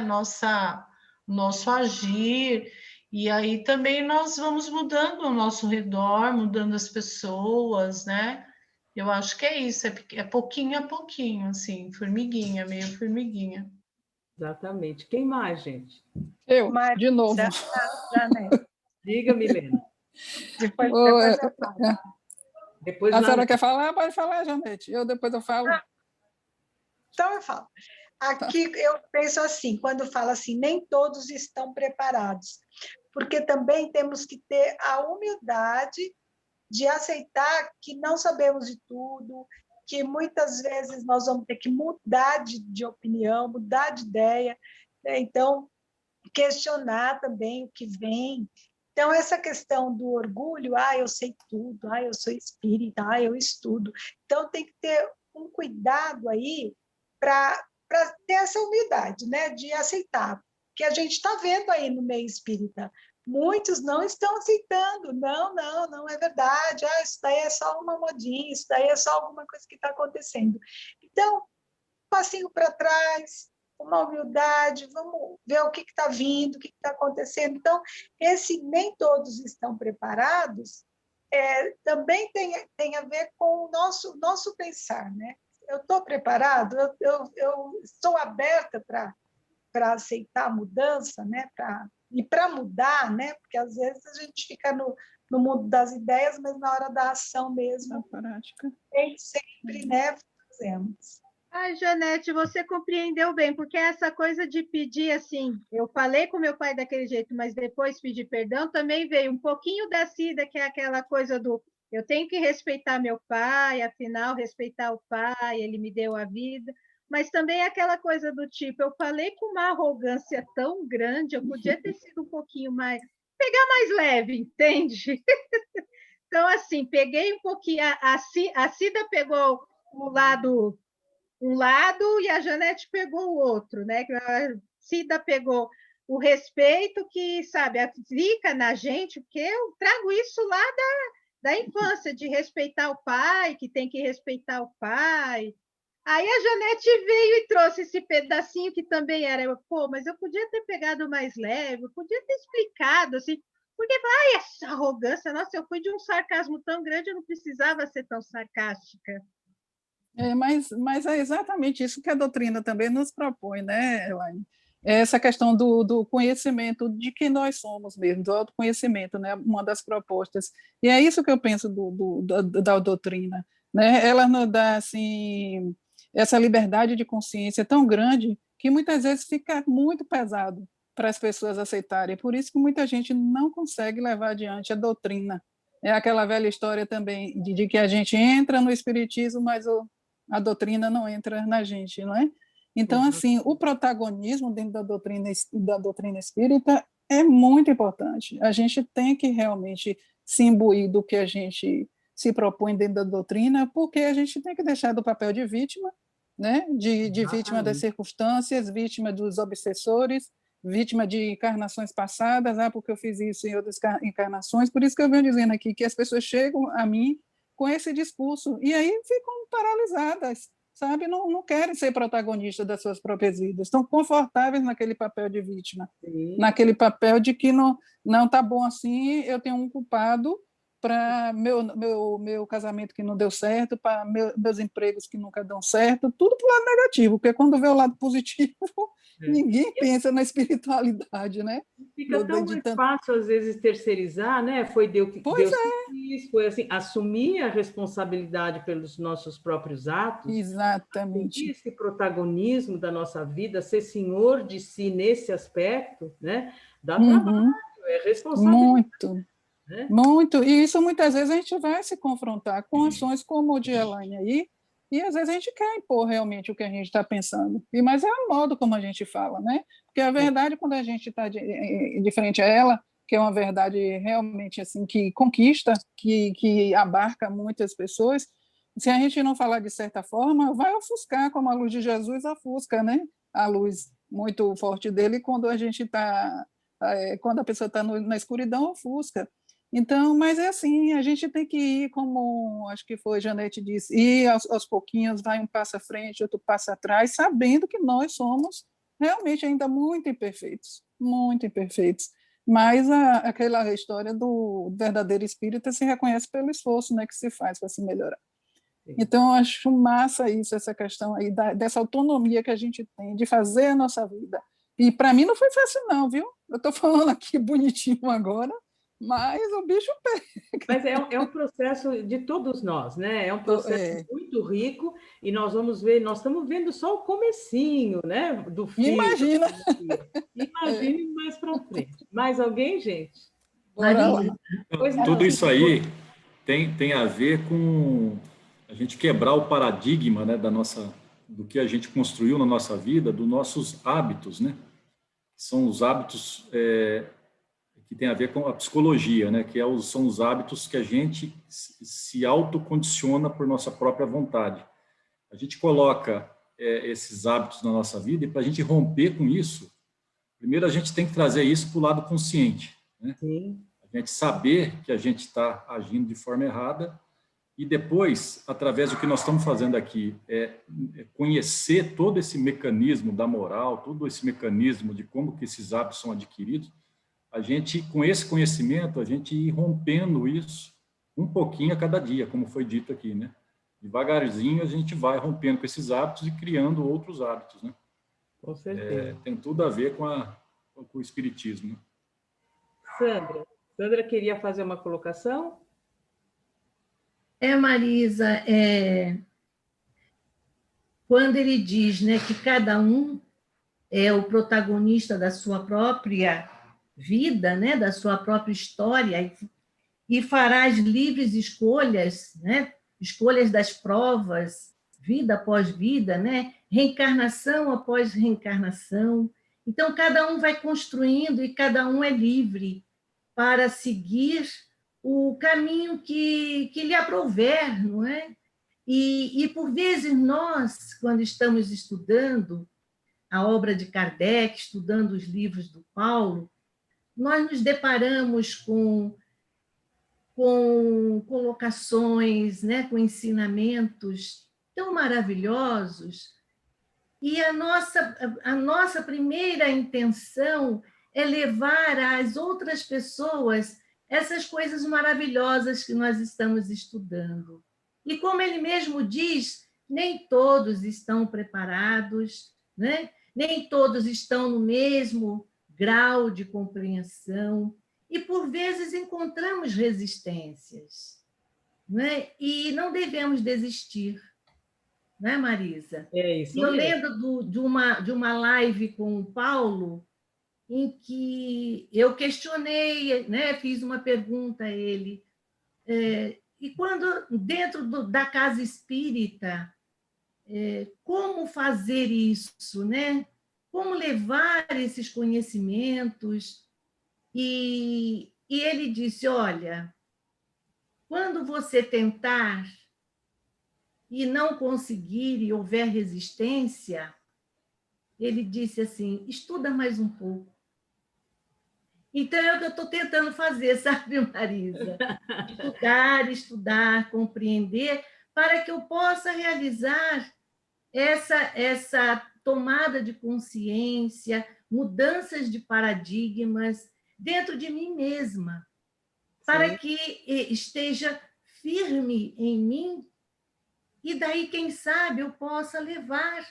Nosso agir. E aí também nós vamos mudando o nosso redor, mudando as pessoas, né? Eu acho que é isso, é pouquinho a pouquinho, assim, formiguinha, meio formiguinha. Exatamente. Quem mais, gente? Eu, de novo. Janete. Diga, Milena. Depois eu falo. Depois a senhora quer falar? Pode falar, Janete. Depois eu falo. Então, eu falo. Aqui eu penso assim, quando fala assim, nem todos estão preparados, porque também temos que ter a humildade de aceitar que não sabemos de tudo, que muitas vezes nós vamos ter que mudar de opinião, mudar de ideia, né? Então, questionar também o que vem. Então, essa questão do orgulho, eu sei tudo, eu sou espírita, eu estudo. Então, tem que ter um cuidado aí para ter essa humildade, né, de aceitar, que a gente está vendo aí no meio espírita. Muitos não estão aceitando, não é verdade, isso daí é só uma modinha, isso daí é só alguma coisa que está acontecendo. Então, um passinho para trás, uma humildade, vamos ver o que está vindo, o que está acontecendo. Então, esse nem todos estão preparados, também tem a ver com o nosso pensar, né? Eu estou preparado, eu estou aberta para aceitar a mudança, né? E para mudar, né? Porque às vezes a gente fica no mundo das ideias, mas na hora da ação mesmo, prática, nem sempre, né, fazemos. Ai, Janete, você compreendeu bem, porque essa coisa de pedir assim, eu falei com meu pai daquele jeito, mas depois pedir perdão, também veio um pouquinho da Cida, que é aquela coisa do eu tenho que respeitar meu pai, afinal, respeitar o pai, ele me deu a vida, mas também aquela coisa do tipo, eu falei com uma arrogância tão grande, eu podia ter sido um pouquinho mais, pegar mais leve, entende? Então, assim, peguei um pouquinho, a Cida pegou um lado e a Janete pegou o outro, né? A Cida pegou o respeito que, sabe, fica na gente, porque eu trago isso lá da infância, de respeitar o pai, que tem que respeitar o pai. Aí a Janete veio e trouxe esse pedacinho que também era, pô, mas eu podia ter pegado mais leve, eu podia ter explicado, assim, porque, ai, essa arrogância, nossa, eu fui de um sarcasmo tão grande, eu não precisava ser tão sarcástica. Mas é exatamente isso que a doutrina também nos propõe, né, Elaine? Essa questão do conhecimento de que nós somos mesmo, do autoconhecimento, né, uma das propostas. E é isso que eu penso da doutrina, né? Ela nos dá assim, essa liberdade de consciência tão grande que muitas vezes fica muito pesado para as pessoas aceitarem. Por isso que muita gente não consegue levar adiante a doutrina. É aquela velha história também de que a gente entra no espiritismo, mas a doutrina não entra na gente, não é? Então, assim, o protagonismo dentro da doutrina espírita é muito importante. A gente tem que realmente se imbuir do que a gente se propõe dentro da doutrina, porque a gente tem que deixar do papel de vítima, né? De vítima das circunstâncias, vítima dos obsessores, vítima de encarnações passadas, porque eu fiz isso em outras encarnações. Por isso que eu venho dizendo aqui que as pessoas chegam a mim com esse discurso e aí ficam paralisadas, sabe? Não querem ser protagonistas das suas próprias vidas, estão confortáveis naquele papel de vítima, naquele papel de que não está bom assim, eu tenho um culpado para meu casamento que não deu certo, para meus empregos que nunca dão certo, tudo para o lado negativo, porque quando vê o lado positivo, ninguém pensa na espiritualidade, né? Fica tão mais fácil, às vezes, terceirizar, né? Foi Deus que quis, foi assim, assumir a responsabilidade pelos nossos próprios atos. Exatamente. Esse protagonismo da nossa vida, ser senhor de si nesse aspecto, né? Dá trabalho, é responsabilidade. Muito. E isso, muitas vezes, a gente vai se confrontar com ações como o de Elaine aí, e às vezes a gente quer impor realmente o que a gente está pensando. Mas é o modo como a gente fala, né? Porque a verdade, quando a gente está de frente a ela, que é uma verdade realmente assim que conquista, que abarca muitas pessoas, se a gente não falar de certa forma, vai ofuscar, como a luz de Jesus ofusca, né? A luz muito forte dele, quando a gente está, quando a pessoa está na escuridão, ofusca. Então, mas é assim, a gente tem que ir, como acho que foi Janete disse, ir aos pouquinhos, vai um passo à frente, outro passo atrás, sabendo que nós somos realmente ainda muito imperfeitos, mas aquela história do verdadeiro espírita se reconhece pelo esforço, né, que se faz para se melhorar. Então, eu acho massa isso, essa questão aí dessa autonomia que a gente tem de fazer a nossa vida. E para mim não foi fácil não, viu? Eu estou falando aqui bonitinho agora, mas o bicho pega. Mas é um processo de todos nós, né? É um processo muito rico e nós estamos vendo só o comecinho, né? Do fim. Imagina! Imagine mais para frente. Mais alguém, gente? Tudo isso aí tem a ver com a gente quebrar o paradigma, né, do que a gente construiu na nossa vida, dos nossos hábitos, né? São os hábitos que tem a ver com a psicologia, né? Que são os hábitos que a gente se autocondiciona por nossa própria vontade. A gente coloca esses hábitos na nossa vida e para a gente romper com isso, primeiro a gente tem que trazer isso para o lado consciente, né? Sim. A gente saber que a gente está agindo de forma errada e depois, através do que nós estamos fazendo aqui, conhecer todo esse mecanismo da moral, todo esse mecanismo de como que esses hábitos são adquiridos. A gente, com esse conhecimento, a gente ir rompendo isso um pouquinho a cada dia, como foi dito aqui, né? Devagarzinho a gente vai rompendo com esses hábitos e criando outros hábitos, né? Com certeza. Tem tudo a ver com o espiritismo, né? Sandra queria fazer uma colocação? Marisa, quando ele diz, né, que cada um é o protagonista da sua própria vida, né, da sua própria história, e fará as livres escolhas, né, escolhas das provas, vida após vida, né, reencarnação após reencarnação. Então, cada um vai construindo e cada um é livre para seguir o caminho que lhe aprouver, não é? E, por vezes, nós, quando estamos estudando a obra de Kardec, estudando os livros do Paulo, nós nos deparamos com colocações, né, com ensinamentos tão maravilhosos, e a nossa primeira intenção é levar às outras pessoas essas coisas maravilhosas que nós estamos estudando. E como ele mesmo diz, nem todos estão preparados, né? Nem todos estão no mesmo grau de compreensão, e por vezes encontramos resistências, né? E não devemos desistir, né, Marisa? É isso E eu mesmo. lembro de uma live com o Paulo, em que eu questionei, né, fiz uma pergunta a ele, e quando dentro da casa espírita, como fazer isso, né? Como levar esses conhecimentos? E ele disse, olha, quando você tentar e não conseguir e houver resistência, ele disse assim, estuda mais um pouco. Então, é o que eu estou tentando fazer, sabe, Marisa? Estudar, compreender, para que eu possa realizar essa tomada de consciência, mudanças de paradigmas dentro de mim mesma, para que esteja firme em mim, e daí, quem sabe, eu possa levar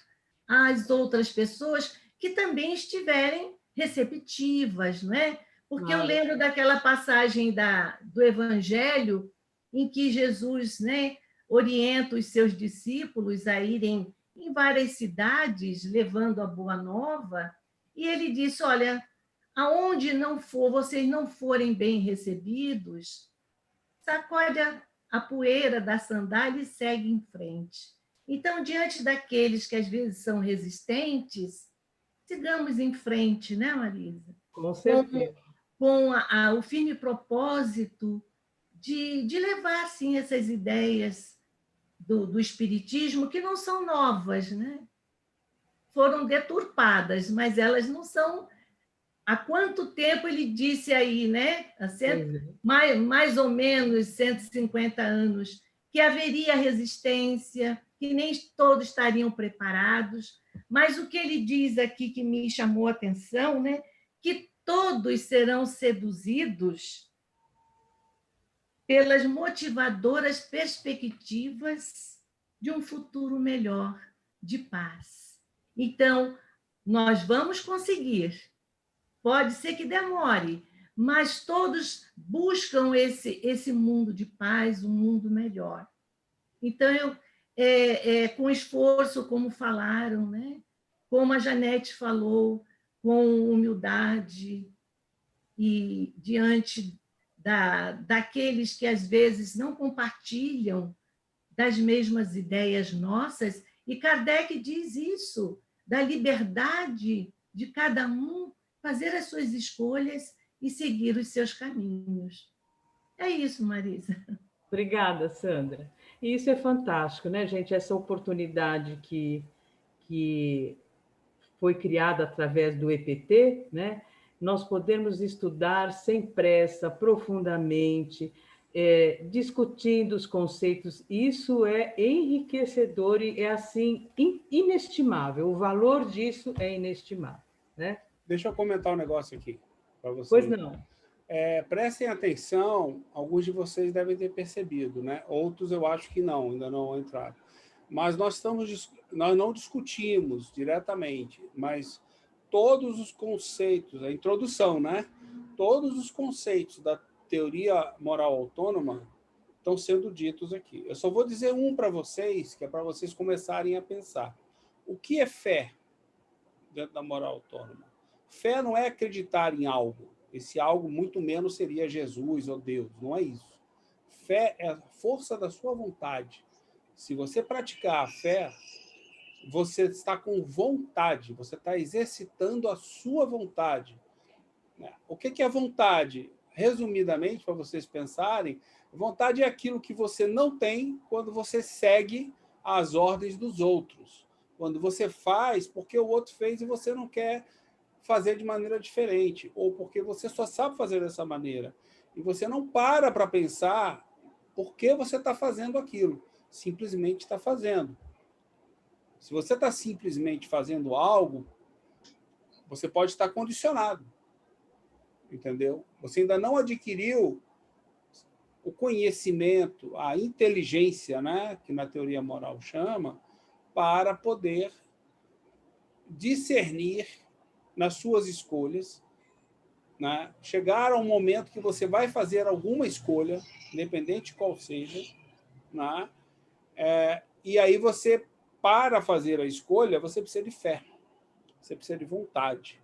às outras pessoas que também estiverem receptivas, não é? Porque eu lembro daquela passagem do Evangelho em que Jesus, né, orienta os seus discípulos a irem em várias cidades levando a boa nova, e ele disse, olha, aonde vocês não forem bem recebidos, sacode a poeira da sandália e segue em frente. Então, diante daqueles que às vezes são resistentes, sigamos em frente, né, Marisa? Com certeza. Com o firme propósito de levar, sim, essas ideias do Espiritismo, que não são novas, né? Foram deturpadas, mas elas não são... Há quanto tempo ele disse aí, né? Mais ou menos 150 anos, que haveria resistência, que nem todos estariam preparados, mas o que ele diz aqui que me chamou a atenção, né? Que todos serão seduzidos pelas motivadoras perspectivas de um futuro melhor, de paz. Então, nós vamos conseguir. Pode ser que demore, mas todos buscam esse mundo de paz, um mundo melhor. Então, com esforço, como falaram, né? Como a Janete falou, com humildade e diante daqueles que às vezes não compartilham das mesmas ideias nossas, e Kardec diz isso, da liberdade de cada um fazer as suas escolhas e seguir os seus caminhos. É isso, Marisa. Obrigada, Sandra. E isso é fantástico, né, gente? Essa oportunidade que foi criada através do EPT, né? Nós podemos estudar sem pressa, profundamente, discutindo os conceitos. Isso é enriquecedor e é, assim, inestimável. O valor disso é inestimável, né? Deixa eu comentar um negócio aqui para vocês. Pois não. Prestem atenção, alguns de vocês devem ter percebido, né? Outros eu acho que não, ainda não entraram. Mas nós não discutimos diretamente, mas todos os conceitos, a introdução, né? Todos os conceitos da teoria moral autônoma estão sendo ditos aqui. Eu só vou dizer um para vocês, que é para vocês começarem a pensar. O que é fé dentro da moral autônoma? Fé não é acreditar em algo. Esse algo muito menos seria Jesus ou Deus. Não é isso. Fé é a força da sua vontade. Se você praticar a fé, você está com vontade, você está exercitando a sua vontade. O que é vontade? Resumidamente, para vocês pensarem, vontade é aquilo que você não tem quando você segue as ordens dos outros. Quando você faz porque o outro fez e você não quer fazer de maneira diferente, ou porque você só sabe fazer dessa maneira, e você não para pensar por que você está fazendo aquilo, simplesmente está fazendo. Se você está simplesmente fazendo algo, você pode estar condicionado, entendeu? Você ainda não adquiriu o conhecimento, a inteligência, né, que na teoria moral chama, para poder discernir nas suas escolhas, né, chegar a um momento que você vai fazer alguma escolha, independente de qual seja, né, e aí você, para fazer a escolha, você precisa de fé, você precisa de vontade.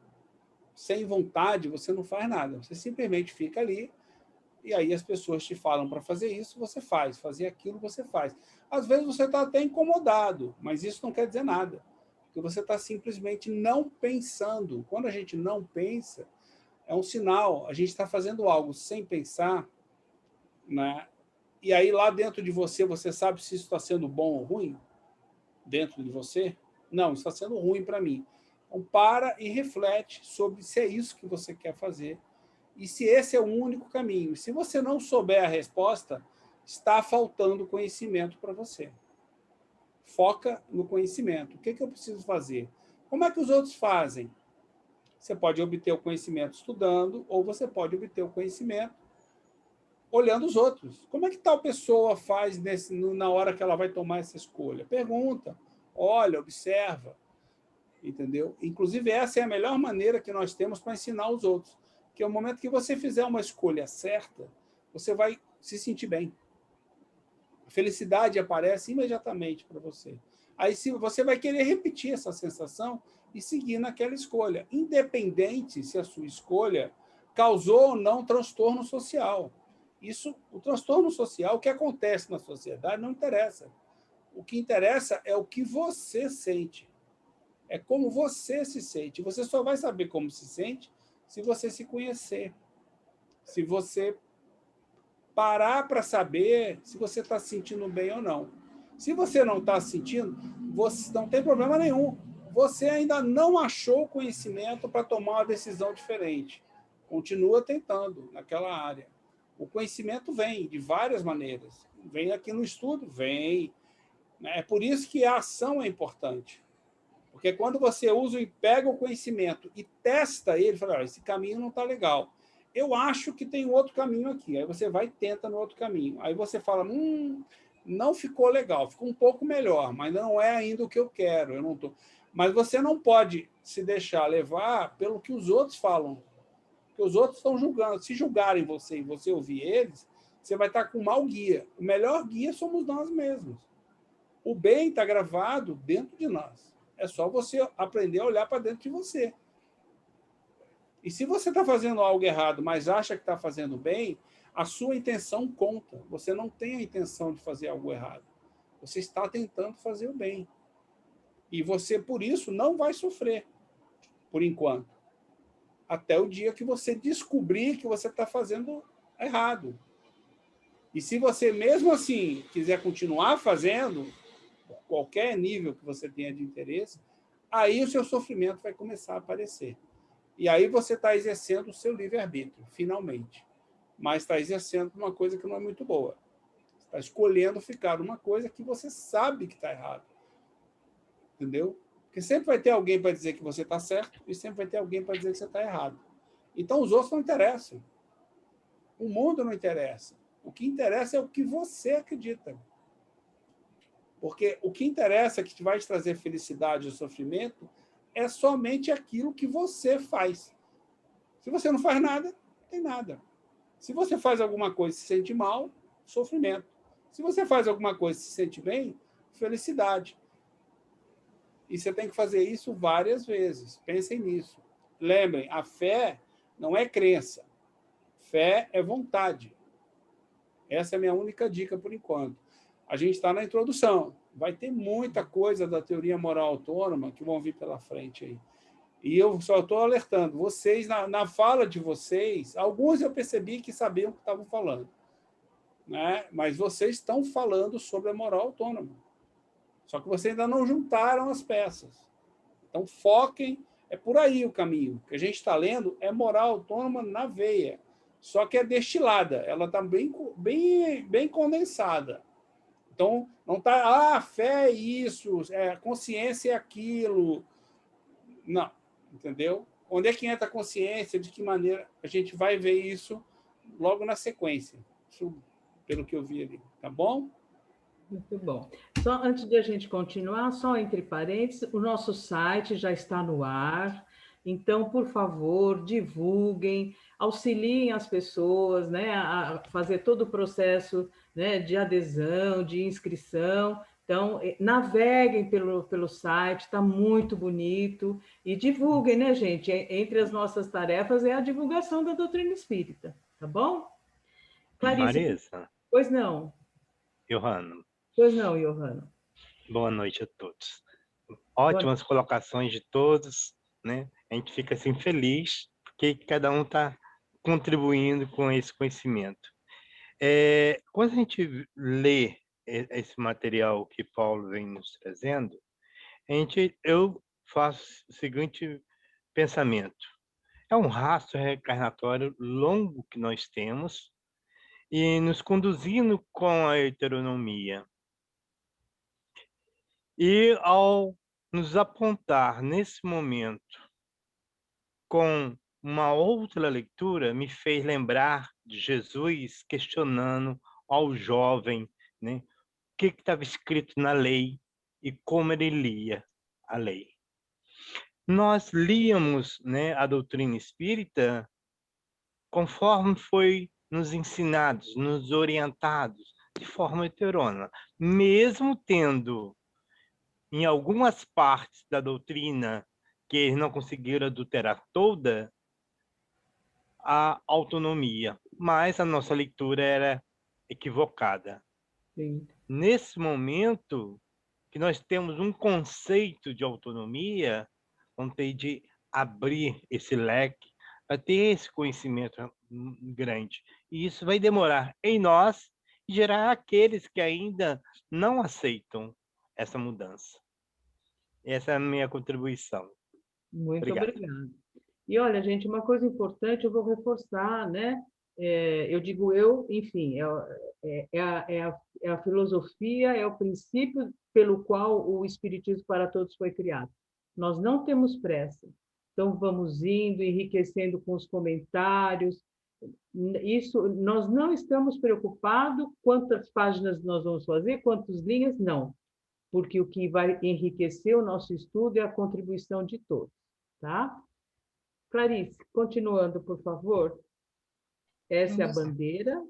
Sem vontade, você não faz nada, você simplesmente fica ali, e aí as pessoas te falam para fazer isso, você faz, fazer aquilo, você faz. Às vezes você está até incomodado, mas isso não quer dizer nada, porque você está simplesmente não pensando. Quando a gente não pensa, é um sinal, a gente está fazendo algo sem pensar, né? E aí lá dentro de você, você sabe se isso está sendo bom ou ruim? Dentro de você? Não, isso está sendo ruim para mim. Então, para e reflete sobre se é isso que você quer fazer e se esse é o único caminho. Se você não souber a resposta, está faltando conhecimento para você. Foca no conhecimento. O que eu preciso fazer? Como é que os outros fazem? Você pode obter o conhecimento estudando, ou você pode obter o conhecimento olhando os outros. Como é que tal pessoa faz na hora que ela vai tomar essa escolha? Pergunta, olha, observa, entendeu? Inclusive, essa é a melhor maneira que nós temos para ensinar os outros, que é o momento que você fizer uma escolha certa, você vai se sentir bem. A felicidade aparece imediatamente para você. Aí você vai querer repetir essa sensação e seguir naquela escolha, independente se a sua escolha causou ou não transtorno social. O transtorno social, o que acontece na sociedade, não interessa. O que interessa é o que você sente. É como você se sente. Você só vai saber como se sente se você se conhecer. Se você parar para saber se você está se sentindo bem ou não. Se você não está se sentindo, você não tem problema nenhum. Você ainda não achou conhecimento para tomar uma decisão diferente. Continua tentando naquela área. O conhecimento vem de várias maneiras. Vem aqui no estudo? Vem. É por isso que a ação é importante. Porque quando você usa e pega o conhecimento e testa ele, fala, esse caminho não está legal. Eu acho que tem outro caminho aqui. Aí você vai e tenta no outro caminho. Aí você fala, não ficou legal, ficou um pouco melhor, mas não é ainda o que eu quero. Eu não tô... Mas você não pode se deixar levar pelo que os outros falam. Porque os outros estão julgando. Se julgarem você e você ouvir eles, você vai estar com um mau guia. O melhor guia somos nós mesmos. O bem está gravado dentro de nós. É só você aprender a olhar para dentro de você. E se você está fazendo algo errado, mas acha que está fazendo bem, a sua intenção conta. Você não tem a intenção de fazer algo errado. Você está tentando fazer o bem. E você, por isso, não vai sofrer, por enquanto. Até o dia que você descobrir que você está fazendo errado. E se você, mesmo assim, quiser continuar fazendo, qualquer nível que você tenha de interesse, aí o seu sofrimento vai começar a aparecer. E aí você está exercendo o seu livre-arbítrio, finalmente. Mas está exercendo uma coisa que não é muito boa. Está escolhendo ficar numa coisa que você sabe que está errado. Entendeu? Porque sempre vai ter alguém para dizer que você está certo e sempre vai ter alguém para dizer que você está errado. Então, os outros não interessam. O mundo não interessa. O que interessa é o que você acredita. Porque o que interessa, que vai te trazer felicidade ou sofrimento, é somente aquilo que você faz. Se você não faz nada, não tem nada. Se você faz alguma coisa e se sente mal, sofrimento. Se você faz alguma coisa e se sente bem, felicidade. E você tem que fazer isso várias vezes. Pensem nisso. Lembrem, a fé não é crença. Fé é vontade. Essa é a minha única dica por enquanto. A gente está na introdução. Vai ter muita coisa da teoria moral autônoma que vão vir pela frente aí. E eu só estou alertando. Vocês, na fala de vocês, alguns eu percebi que sabiam o que estavam falando. Né? Mas vocês estão falando sobre a moral autônoma. Só que vocês ainda não juntaram as peças. Então, foquem, é por aí o caminho. O que a gente está lendo é moral autônoma na veia, só que é destilada, ela está bem condensada. Então, não está, a fé é isso, consciência é aquilo. Não, entendeu? Onde é que entra a consciência, de que maneira? A gente vai ver isso logo na sequência, isso, pelo que eu vi ali, tá bom? Muito bom. Só antes de a gente continuar, só entre parênteses, o nosso site já está no ar, então, por favor, divulguem, auxiliem as pessoas, né, a fazer todo o processo, né, de adesão, de inscrição. Então, naveguem pelo site, está muito bonito, e divulguem, né, gente? Entre as nossas tarefas é a divulgação da doutrina espírita, tá bom? Clarice, Marisa. Pois não. Johanna. Pois não, Johanna. Boa noite a todos. Ótimas colocações de todos, né? A gente fica assim feliz, porque cada um está contribuindo com esse conhecimento. Quando a gente lê esse material que Paulo vem nos trazendo, eu faço o seguinte pensamento. É um rastro reencarnatório longo que nós temos e nos conduzindo com a heteronomia. E ao nos apontar nesse momento com uma outra leitura, me fez lembrar de Jesus questionando ao jovem, né, o que estava escrito na lei e como ele lia a lei. Nós líamos, né, a doutrina espírita conforme foi nos ensinados, nos orientados, de forma heterônoma, mesmo tendo em algumas partes da doutrina que eles não conseguiram adulterar toda a autonomia, mas a nossa leitura era equivocada. Sim. Nesse momento que nós temos um conceito de autonomia, vamos ter de abrir esse leque para ter esse conhecimento grande. E isso vai demorar em nós e gerar aqueles que ainda não aceitam essa mudança. Essa é a minha contribuição. Muito obrigada. E olha, gente, uma coisa importante eu vou reforçar, né? Eu digo enfim, é a filosofia, é o princípio pelo qual o Espiritismo para Todos foi criado. Nós não temos pressa, então vamos indo, enriquecendo com os comentários. Isso, nós não estamos preocupados quantas páginas nós vamos fazer, quantas linhas, não. Porque o que vai enriquecer o nosso estudo é a contribuição de todos, tá? Clarice, continuando, por favor. Essa é a bandeira.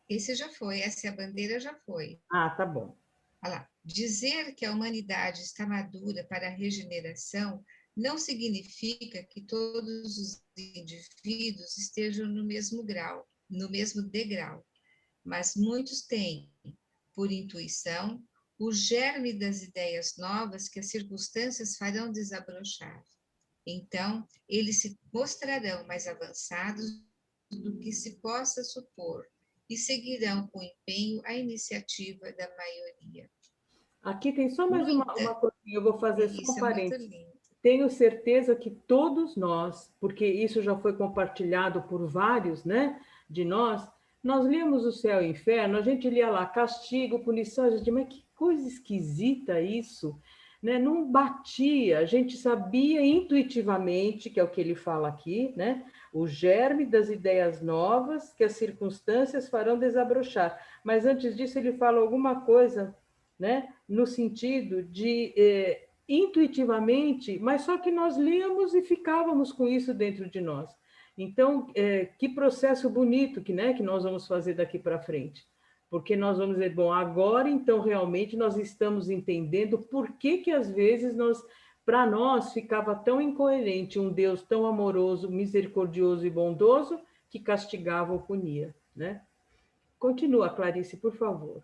Esse já foi, essa é a bandeira já foi. Ah, tá bom. Olha lá. Dizer que a humanidade está madura para a regeneração não significa que todos os indivíduos estejam no mesmo grau, no mesmo degrau, mas muitos têm, por intuição, o germe das ideias novas que as circunstâncias farão desabrochar. Então, eles se mostrarão mais avançados do que se possa supor e seguirão com empenho a iniciativa da maioria. Aqui tem só mais uma coisinha, eu vou fazer só um parênteses. Tenho certeza que todos nós, porque isso já foi compartilhado por vários, né, de nós líamos o céu e o inferno, a gente lia lá castigo, punição, a gente, mas que coisa esquisita isso, né? Não batia, a gente sabia intuitivamente, que é o que ele fala aqui, né? O germe das ideias novas que as circunstâncias farão desabrochar. Mas antes disso ele fala alguma coisa, né? No sentido de intuitivamente, mas só que nós líamos e ficávamos com isso dentro de nós. Então, que processo bonito que nós vamos fazer daqui para frente. Porque nós vamos dizer, bom, agora então realmente nós estamos entendendo por que às vezes para nós ficava tão incoerente um Deus tão amoroso, misericordioso e bondoso que castigava ou punia, né? Continua, Clarice, por favor.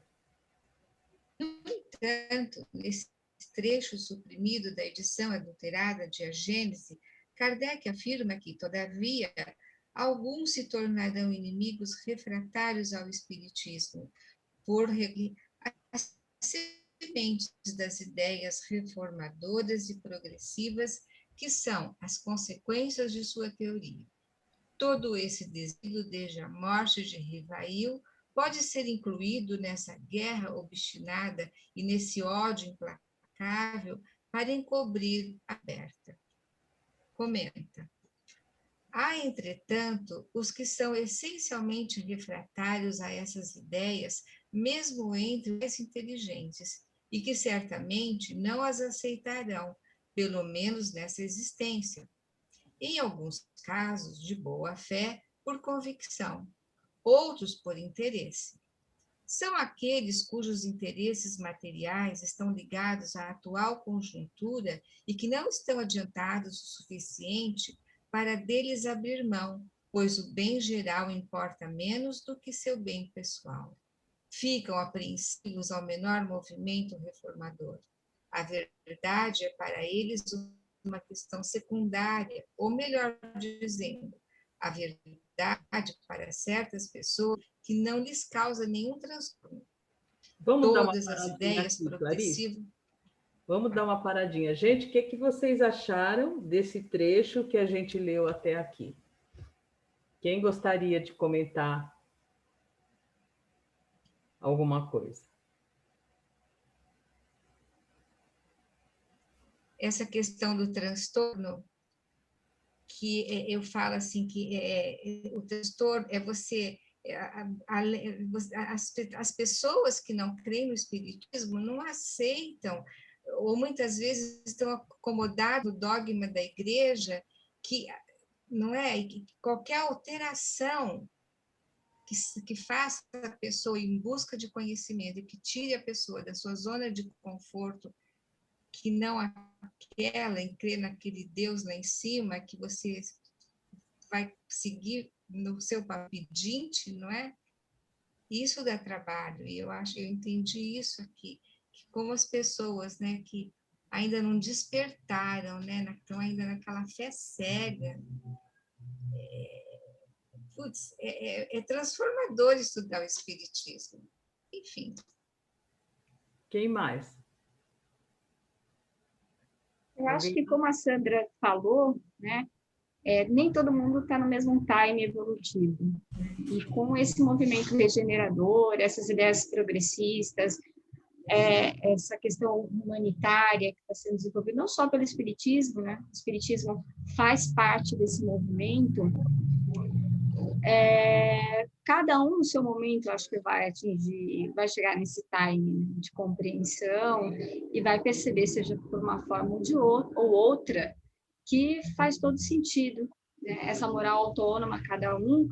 No entanto, nesse trecho suprimido da edição adulterada de A Gênese, Kardec afirma que, todavia, alguns se tornarão inimigos refratários ao Espiritismo, por as sementes das ideias reformadoras e progressivas que são as consequências de sua teoria. Todo esse desígnio, desde a morte de Rivail, pode ser incluído nessa guerra obstinada e nesse ódio implacável para encobrir a aberta. Comenta. Há, entretanto, os que são essencialmente refratários a essas ideias, mesmo entre os mais inteligentes, e que certamente não as aceitarão, pelo menos nessa existência. Em alguns casos, de boa fé, por convicção, outros por interesse. São aqueles cujos interesses materiais estão ligados à atual conjuntura e que não estão adiantados o suficiente para deles abrir mão, pois o bem geral importa menos do que seu bem pessoal. Ficam apreensivos ao menor movimento reformador. A verdade é para eles uma questão secundária, ou melhor dizendo, a verdade para certas pessoas que não lhes causa nenhum transtorno. Todas as ideias progressivas. Vamos dar uma paradinha. Gente, o que vocês acharam desse trecho que a gente leu até aqui? Quem gostaria de comentar alguma coisa? Essa questão do transtorno, que eu falo assim, que o transtorno é você... As pessoas que não creem no espiritismo não aceitam, ou muitas vezes estão acomodadas no dogma da igreja, que não é que qualquer alteração que faça a pessoa em busca de conhecimento e que tire a pessoa da sua zona de conforto, que não aquela em crer naquele Deus lá em cima, que você vai seguir no seu pedinte, não é? Isso dá trabalho, e eu entendi isso aqui, que como as pessoas, né, que ainda não despertaram, né, estão ainda naquela fé cega, é transformador estudar o espiritismo. Enfim. Quem mais? Eu acho que, como a Sandra falou, né, nem todo mundo está no mesmo time evolutivo. E com esse movimento regenerador, essas ideias progressistas, essa questão humanitária que está sendo desenvolvida, não só pelo Espiritismo, né? O Espiritismo faz parte desse movimento. Cada um no seu momento, acho que vai chegar nesse time de compreensão e vai perceber, seja por uma forma ou outra, que faz todo sentido, né? Essa moral autônoma, cada um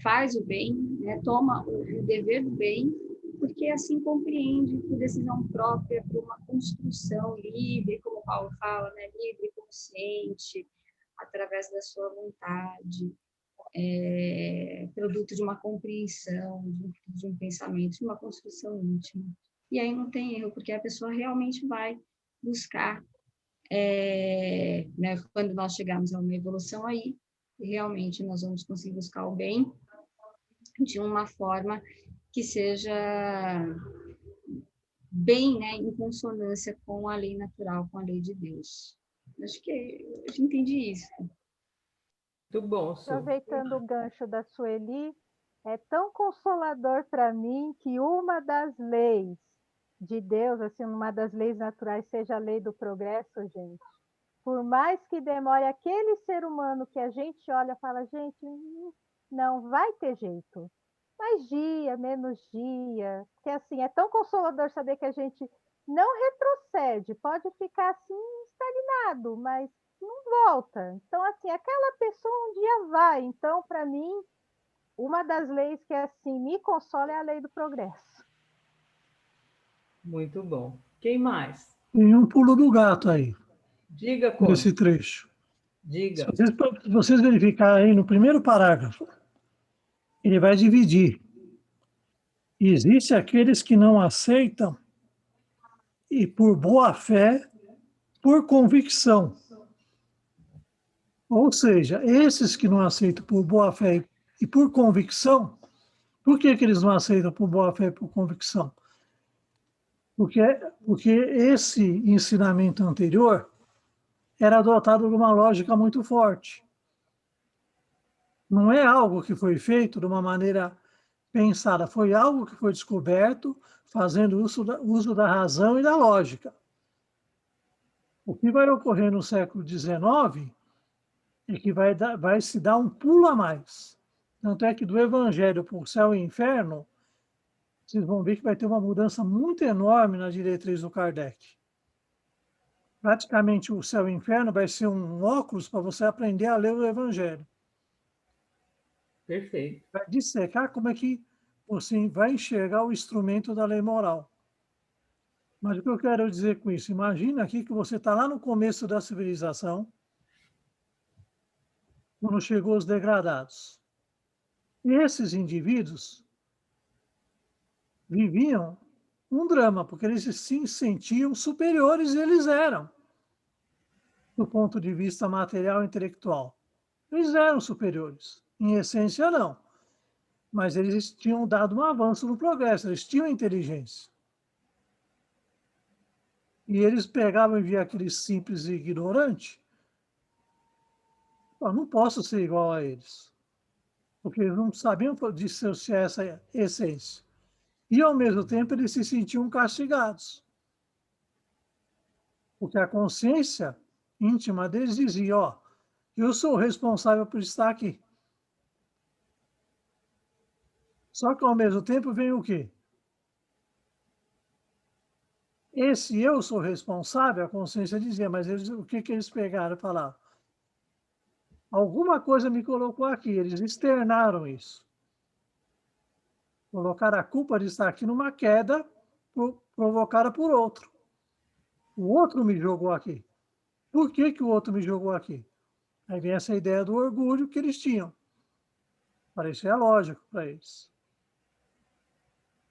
faz o bem, né? Toma o dever do bem, porque assim compreende por decisão própria, por uma construção livre, como Paulo fala, né? Livre, consciente, através da sua vontade, produto de uma compreensão, de um pensamento, de uma construção íntima. E aí não tem erro, porque a pessoa realmente vai buscar, né, quando nós chegarmos a uma evolução, aí realmente nós vamos conseguir buscar o bem de uma forma que seja bem, né, em consonância com a lei natural, com a lei de Deus. Acho que eu entendi isso. Muito bom, Su. Aproveitando o gancho da Sueli, é tão consolador para mim que uma das leis de Deus, assim, uma das leis naturais, seja a lei do progresso, gente. Por mais que demore, aquele ser humano que a gente olha e fala, gente, não vai ter jeito. Mais dia, menos dia. Porque, assim, é tão consolador saber que a gente não retrocede, pode ficar, assim, estagnado, mas não volta. Então, assim, aquela pessoa um dia vai. Então, para mim, uma das leis que, assim, me consola é a lei do progresso. Muito bom. Quem mais? Tem um pulo do gato aí. Diga, Conde. Nesse trecho. Diga. Se vocês verificarem aí no primeiro parágrafo, ele vai dividir. Existem aqueles que não aceitam e por boa fé, por convicção. Ou seja, esses que não aceitam por boa fé e por convicção, Por que eles não aceitam por boa fé e por convicção? Porque esse ensinamento anterior era adotado de uma lógica muito forte. Não é algo que foi feito de uma maneira pensada, foi algo que foi descoberto fazendo uso da razão e da lógica. O que vai ocorrer no século XIX é que vai se dar um pulo a mais. Tanto é que do Evangelho para o céu e inferno, vocês vão ver que vai ter uma mudança muito enorme na diretriz do Kardec. Praticamente o céu e inferno vai ser um óculos para você aprender a ler o Evangelho. Perfeito. Vai dissecar como é que você vai enxergar o instrumento da lei moral. Mas o que eu quero dizer com isso? Imagina aqui que você está lá no começo da civilização, quando chegou os degradados. E esses indivíduos viviam um drama, porque eles se sentiam superiores, e eles eram, do ponto de vista material e intelectual. Eles eram superiores. Em essência, não. Mas eles tinham dado um avanço no progresso, eles tinham inteligência. E eles pegavam e via aquele simples e ignorante. Eu não posso ser igual a eles. Porque eles não sabiam dissociar essa essência. E, ao mesmo tempo, eles se sentiam castigados. Porque a consciência íntima deles dizia, ó, eu sou responsável por estar aqui. Só que, ao mesmo tempo, vem o quê? Esse eu sou responsável, a consciência dizia, mas o que eles pegaram e falaram? Alguma coisa me colocou aqui, eles externaram isso. Colocaram a culpa de estar aqui numa queda provocada por outro. O outro me jogou aqui. Por que o outro me jogou aqui? Aí vem essa ideia do orgulho que eles tinham. Parecia lógico para eles.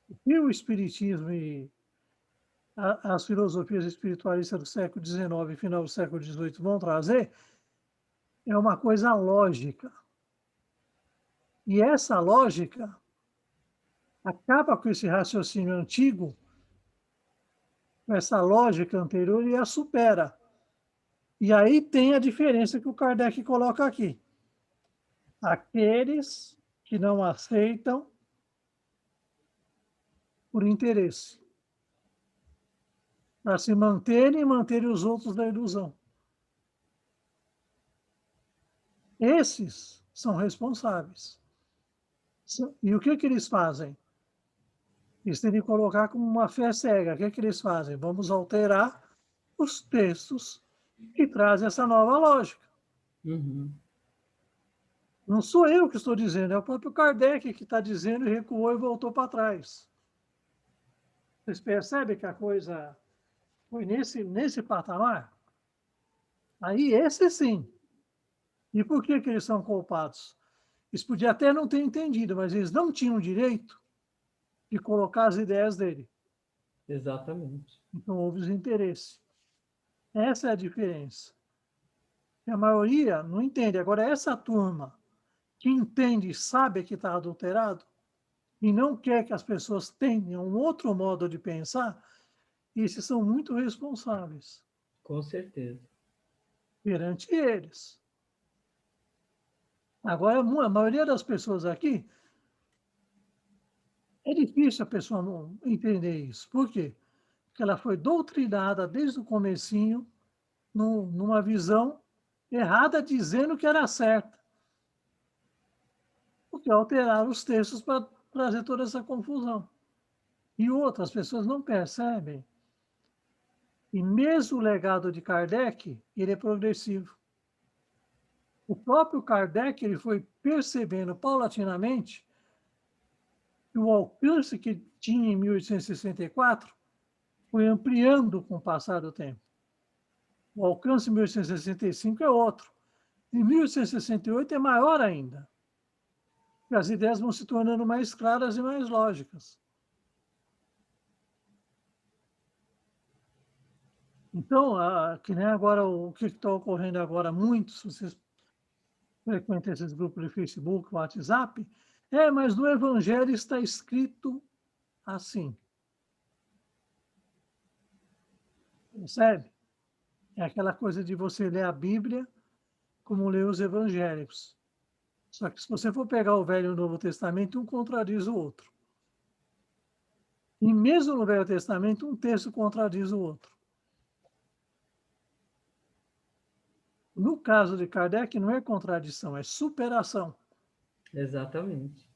O que o Espiritismo e as filosofias espiritualistas do século XIX e final do século XVIII vão trazer é uma coisa lógica. E essa lógica acaba com esse raciocínio antigo, com essa lógica anterior, e a supera. E aí tem a diferença que o Kardec coloca aqui. Aqueles que não aceitam por interesse, para se manterem e manterem os outros da ilusão. Esses são responsáveis. E o que eles fazem? Eles têm que colocar como uma fé cega. O que eles fazem? Vamos alterar os textos que trazem essa nova lógica. Uhum. Não sou eu que estou dizendo, é o próprio Kardec que está dizendo e recuou e voltou para trás. Vocês percebem que a coisa foi nesse patamar? Aí, esse sim. E por que eles são culpados? Eles podiam até não ter entendido, mas eles não tinham direito de colocar as ideias dele. Exatamente. Então, houve desinteresse. Essa é a diferença. E a maioria não entende. Agora, essa turma que entende e sabe que está adulterado e não quer que as pessoas tenham um outro modo de pensar, esses são muito responsáveis. Com certeza. Perante eles. Agora, a maioria das pessoas aqui, é difícil a pessoa não entender isso. Por quê? Porque ela foi doutrinada desde o comecinho, numa visão errada, dizendo que era certa. Porque alteraram os textos para trazer toda essa confusão. E outras pessoas não percebem. E mesmo o legado de Kardec, ele é progressivo. O próprio Kardec ele foi percebendo paulatinamente que o alcance que tinha em 1864 foi ampliando com o passar do tempo. O alcance em 1865 é outro. Em 1868 é maior ainda. E as ideias vão se tornando mais claras e mais lógicas. Então, que nem agora, o que está ocorrendo agora muito, se vocês frequentam esses grupos de Facebook, WhatsApp, Mas no Evangelho está escrito assim. Percebe? É aquela coisa de você ler a Bíblia como ler os evangélicos. Só que se você for pegar o Velho e o Novo Testamento, um contradiz o outro. E mesmo no Velho Testamento, um texto contradiz o outro. No caso de Kardec, não é contradição, é superação. Exatamente.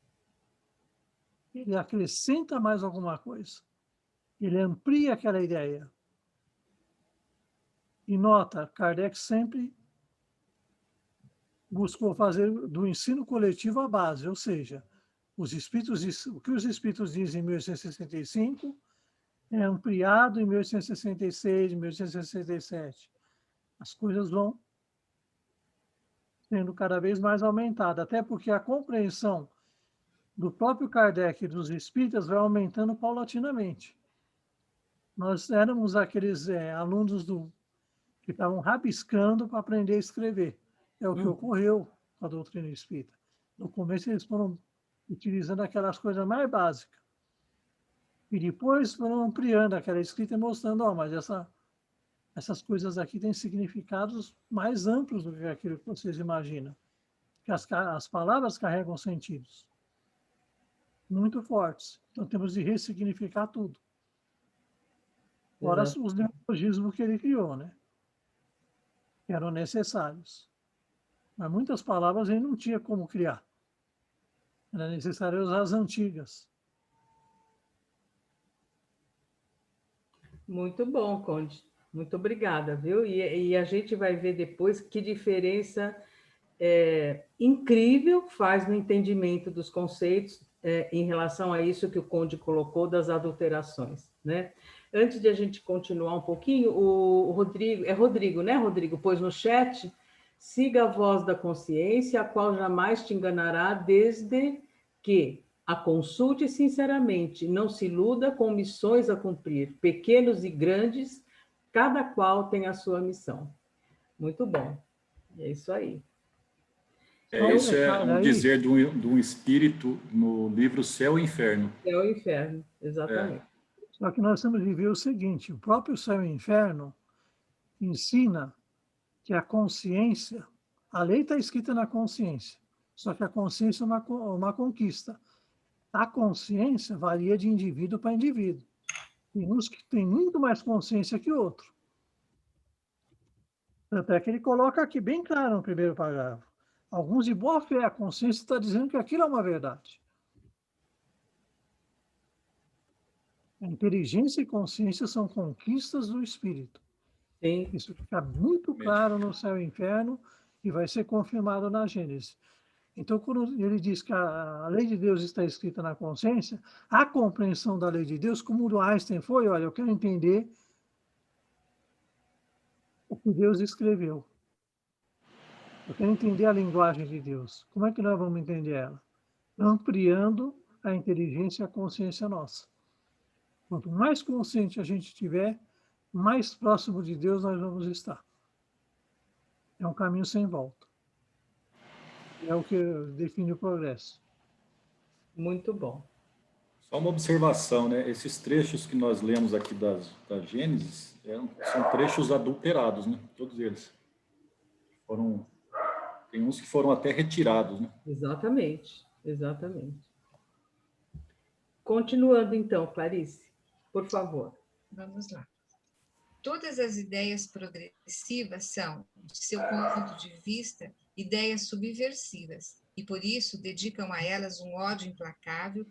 Ele acrescenta mais alguma coisa. Ele amplia aquela ideia. E nota, Kardec sempre buscou fazer do ensino coletivo a base, ou seja, o que os espíritos dizem em 1865 é ampliado em 1866, 1867. As coisas vão sendo cada vez mais aumentadas, até porque a compreensão do próprio Kardec e dos espíritas vai aumentando paulatinamente. Nós éramos aqueles alunos que estavam rabiscando para aprender a escrever. É o que ocorreu com a doutrina espírita. No começo, eles foram utilizando aquelas coisas mais básicas. E depois foram ampliando aquela escrita e mostrando, mas essas coisas aqui têm significados mais amplos do que aquilo que vocês imaginam. Que as palavras carregam sentidos muito fortes. Então, temos de ressignificar tudo. Fora os neologismos que ele criou, né? Que eram necessários. Mas muitas palavras ele não tinha como criar. Era necessário usar as antigas. Muito bom, Conde. Muito obrigada, viu? E a gente vai ver depois que diferença incrível faz no entendimento dos conceitos em relação a isso que o Conde colocou das adulterações, né? Antes de a gente continuar um pouquinho, o Rodrigo, Rodrigo, né, Rodrigo? Pôs no chat, siga a voz da consciência, a qual jamais te enganará, desde que a consulte sinceramente, não se iluda com missões a cumprir, pequenos e grandes, cada qual tem a sua missão. Muito bom. É isso aí. Isso é um dizer de um espírito no livro Céu e Inferno. Céu e Inferno, exatamente. Só que nós temos de ver o seguinte, o próprio Céu e Inferno ensina que a consciência, a lei está escrita na consciência, só que a consciência é uma conquista. A consciência varia de indivíduo para indivíduo. Tem uns que têm muito mais consciência que outro. Tanto é que ele coloca aqui bem claro no primeiro parágrafo. Alguns de boa fé, a consciência está dizendo que aquilo é uma verdade. A inteligência e consciência são conquistas do espírito. Sim. Isso fica muito claro no Céu e Inferno e vai ser confirmado na Gênesis. Então, quando ele diz que a lei de Deus está escrita na consciência, a compreensão da lei de Deus, como o do Einstein foi, olha, eu quero entender o que Deus escreveu. Eu quero entender a linguagem de Deus. Como é que nós vamos entender ela? Ampliando a inteligência e a consciência nossa. Quanto mais consciente a gente tiver, mais próximo de Deus nós vamos estar. É um caminho sem volta. É o que define o progresso. Muito bom. Só uma observação, né? Esses trechos que nós lemos aqui da Gênesis são trechos adulterados, né? Todos eles. Tem uns que foram até retirados, né? Exatamente, exatamente. Continuando então, Clarice, por favor. Vamos lá. Todas as ideias progressivas são, de seu ponto de vista, ideias subversivas, e por isso dedicam a elas um ódio implacável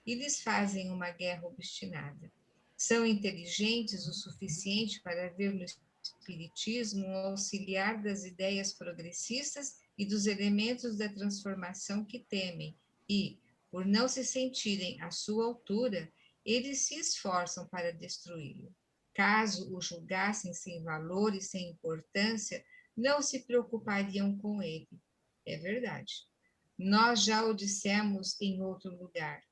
e lhes fazem uma guerra obstinada. São inteligentes o suficiente para ver no espiritismo um auxiliar das ideias progressistas e dos elementos da transformação que temem, e, por não se sentirem à sua altura, eles se esforçam para destruí-lo. Caso o julgassem sem valor e sem importância, não se preocupariam com ele. É verdade. Nós já o dissemos em outro lugar.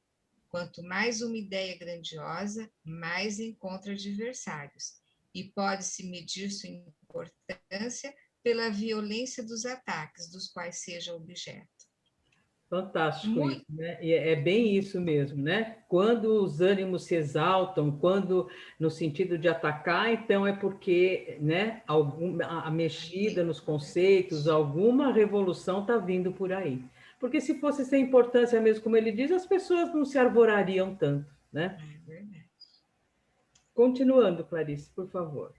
Quanto mais uma ideia grandiosa, mais encontra adversários, e pode-se medir sua importância pela violência dos ataques dos quais seja objeto. Fantástico Muito. isso, né? E é bem isso mesmo, né? Quando os ânimos se exaltam, quando no sentido de atacar, então é porque, né, alguma a mexida nos conceitos, alguma revolução está vindo por aí. Porque se fosse sem importância mesmo, como ele diz, as pessoas não se arvorariam tanto, né? É verdade. Continuando, Clarice, por favor.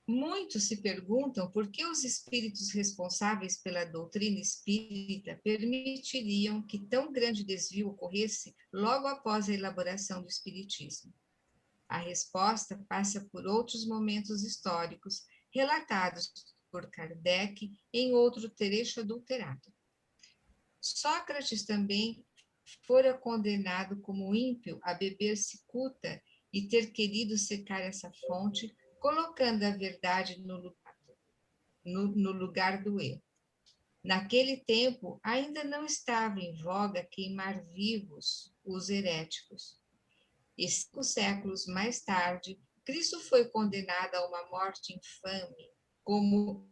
Muitos se perguntam por que os espíritos responsáveis pela doutrina espírita permitiriam que tão grande desvio ocorresse logo após a elaboração do espiritismo. A resposta passa por outros momentos históricos relatados por Kardec em outro trecho adulterado. Sócrates também fora condenado como ímpio a beber cicuta e ter querido secar essa fonte, colocando a verdade no lugar do erro. Naquele tempo, ainda não estava em voga queimar vivos os heréticos. E 5 séculos mais tarde, Cristo foi condenado a uma morte infame como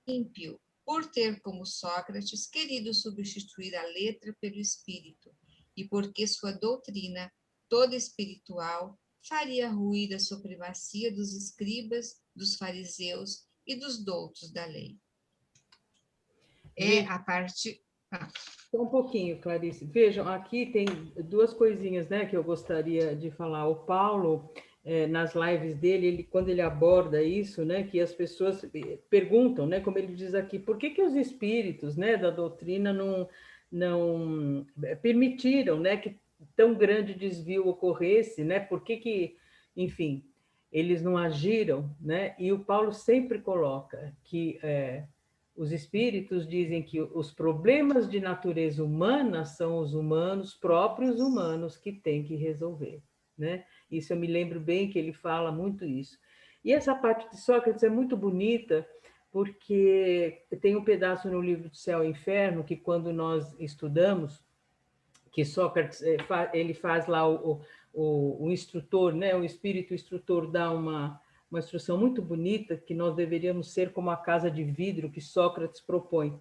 ímpio, por ter, como Sócrates, querido substituir a letra pelo espírito, e porque sua doutrina, toda espiritual, faria ruir a supremacia dos escribas, dos fariseus e dos doutos da lei. É a parte... Só um pouquinho, Clarice. Vejam, aqui tem duas coisinhas, né, que eu gostaria de falar. O Paulo, nas lives dele, quando ele aborda isso, né, que as pessoas perguntam, né, como ele diz aqui, por que os espíritos, né, da doutrina não permitiram, né, que tão grande desvio ocorresse, né? Por que, enfim, eles não agiram, né? E o Paulo sempre coloca que os espíritos dizem que os problemas de natureza humana são os humanos, próprios humanos, que têm que resolver, né? Isso eu me lembro bem que ele fala muito isso. E essa parte de Sócrates é muito bonita, porque tem um pedaço no livro do Céu e Inferno que, quando nós estudamos, que Sócrates ele faz lá o instrutor, né? O espírito instrutor dá uma instrução muito bonita, que nós deveríamos ser como a casa de vidro que Sócrates propõe.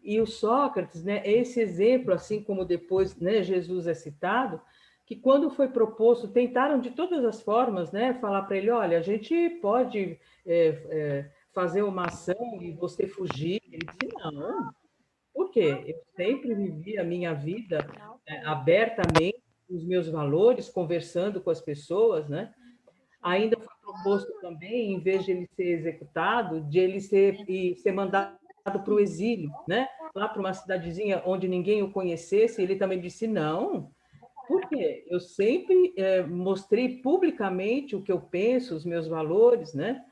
E o Sócrates, né, é esse exemplo, assim como depois, né, Jesus é citado, que quando foi proposto, tentaram de todas as formas, né, falar para ele, olha, a gente pode fazer uma ação e você fugir. Ele disse, não. Por quê? Eu sempre vivi a minha vida abertamente, os meus valores, conversando com as pessoas, né? Ainda foi proposto também, em vez de ele ser executado, de ele ser mandado para o exílio, né? Lá para uma cidadezinha onde ninguém o conhecesse. Ele também disse, não, por quê? Eu sempre mostrei publicamente o que eu penso, os meus valores, né?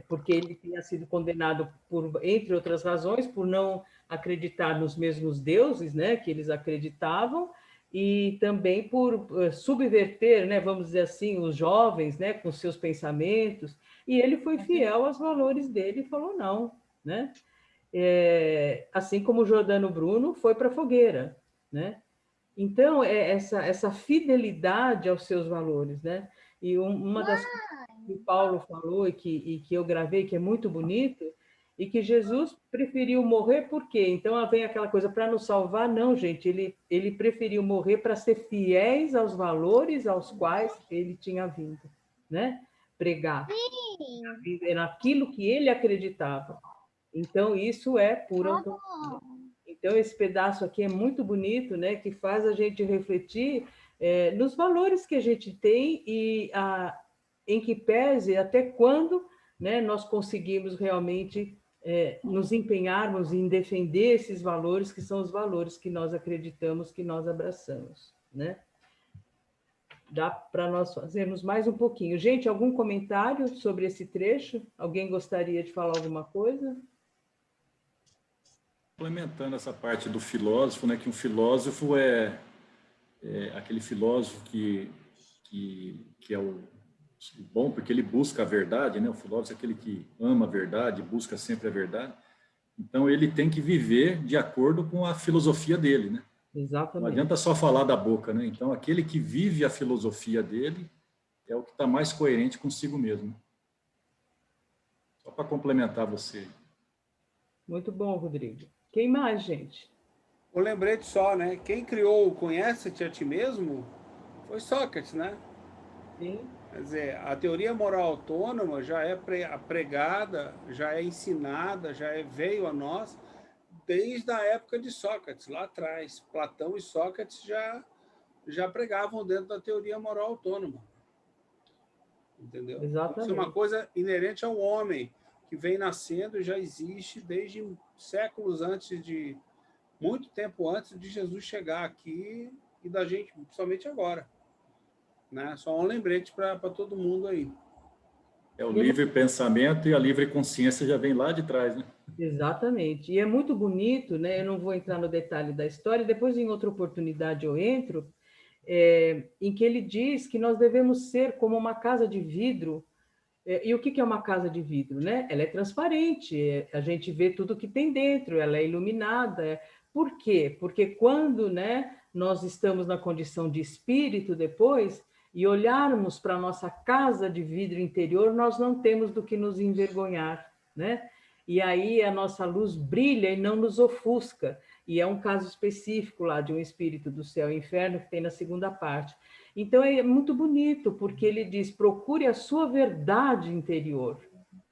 Porque ele tinha sido condenado, entre outras razões, por não acreditar nos mesmos deuses, né, que eles acreditavam, e também por subverter, né, vamos dizer assim, os jovens, né, com seus pensamentos, e ele foi fiel aos valores dele e falou não, né? Assim como o Giordano Bruno foi para a fogueira, né? Então, essa fidelidade aos seus valores, né? E uma das coisas que o Paulo falou e que eu gravei, que é muito bonito, e que Jesus preferiu morrer por quê? Então, vem aquela coisa, para nos salvar? Não, gente, ele preferiu morrer para ser fiéis aos valores aos quais ele tinha vindo, né? Pregar. Naquilo que ele acreditava. Então, isso é pura autonomia. Então, esse pedaço aqui é muito bonito, né? Que faz a gente refletir nos valores que a gente tem e em que pese até quando, né, nós conseguimos realmente nos empenharmos em defender esses valores, que são os valores que nós acreditamos, que nós abraçamos, né? Dá para nós fazermos mais um pouquinho. Gente, algum comentário sobre esse trecho? Alguém gostaria de falar alguma coisa? Complementando essa parte do filósofo, né, que um filósofo é aquele filósofo que é o bom, porque ele busca a verdade, né? O filósofo é aquele que ama a verdade, busca sempre a verdade. Então, ele tem que viver de acordo com a filosofia dele, né? Exatamente. Não adianta só falar da boca, né? Então, aquele que vive a filosofia dele é o que está mais coerente consigo mesmo. Só para complementar você. Muito bom, Rodrigo. Quem mais, gente? Um lembrete só, né? Quem criou o Conhece-te a ti mesmo foi Sócrates, né? Sim. Quer dizer, a teoria moral autônoma já é pregada, já é ensinada, veio a nós desde a época de Sócrates, lá atrás. Platão e Sócrates já pregavam dentro da teoria moral autônoma. Entendeu? Isso é uma Exatamente. coisa inerente ao homem, que vem nascendo e já existe desde séculos antes de... muito tempo antes de Jesus chegar aqui e da gente, principalmente agora. Né? Só um lembrete para todo mundo aí. É o livre pensamento e a livre consciência já vem lá de trás, né? Exatamente. E é muito bonito, né? Eu não vou entrar no detalhe da história, depois em outra oportunidade eu entro, em que ele diz que nós devemos ser como uma casa de vidro. E o que é uma casa de vidro, né? Ela é transparente, a gente vê tudo que tem dentro, ela é iluminada. Por quê? Porque quando, né, nós estamos na condição de espírito depois e olharmos para a nossa casa de vidro interior, nós não temos do que nos envergonhar, né? E aí a nossa luz brilha e não nos ofusca. E é um caso específico lá de um espírito do céu e inferno que tem na segunda parte. Então é muito bonito, porque ele diz: procure a sua verdade interior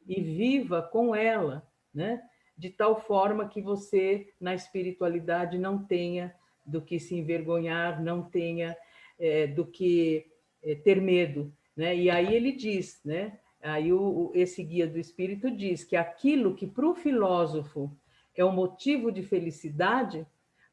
e viva com ela, né? De tal forma que você, na espiritualidade, não tenha do que se envergonhar, não tenha do que ter medo, né? E aí ele diz, né? Aí esse guia do espírito diz que aquilo que para o filósofo é um motivo de felicidade,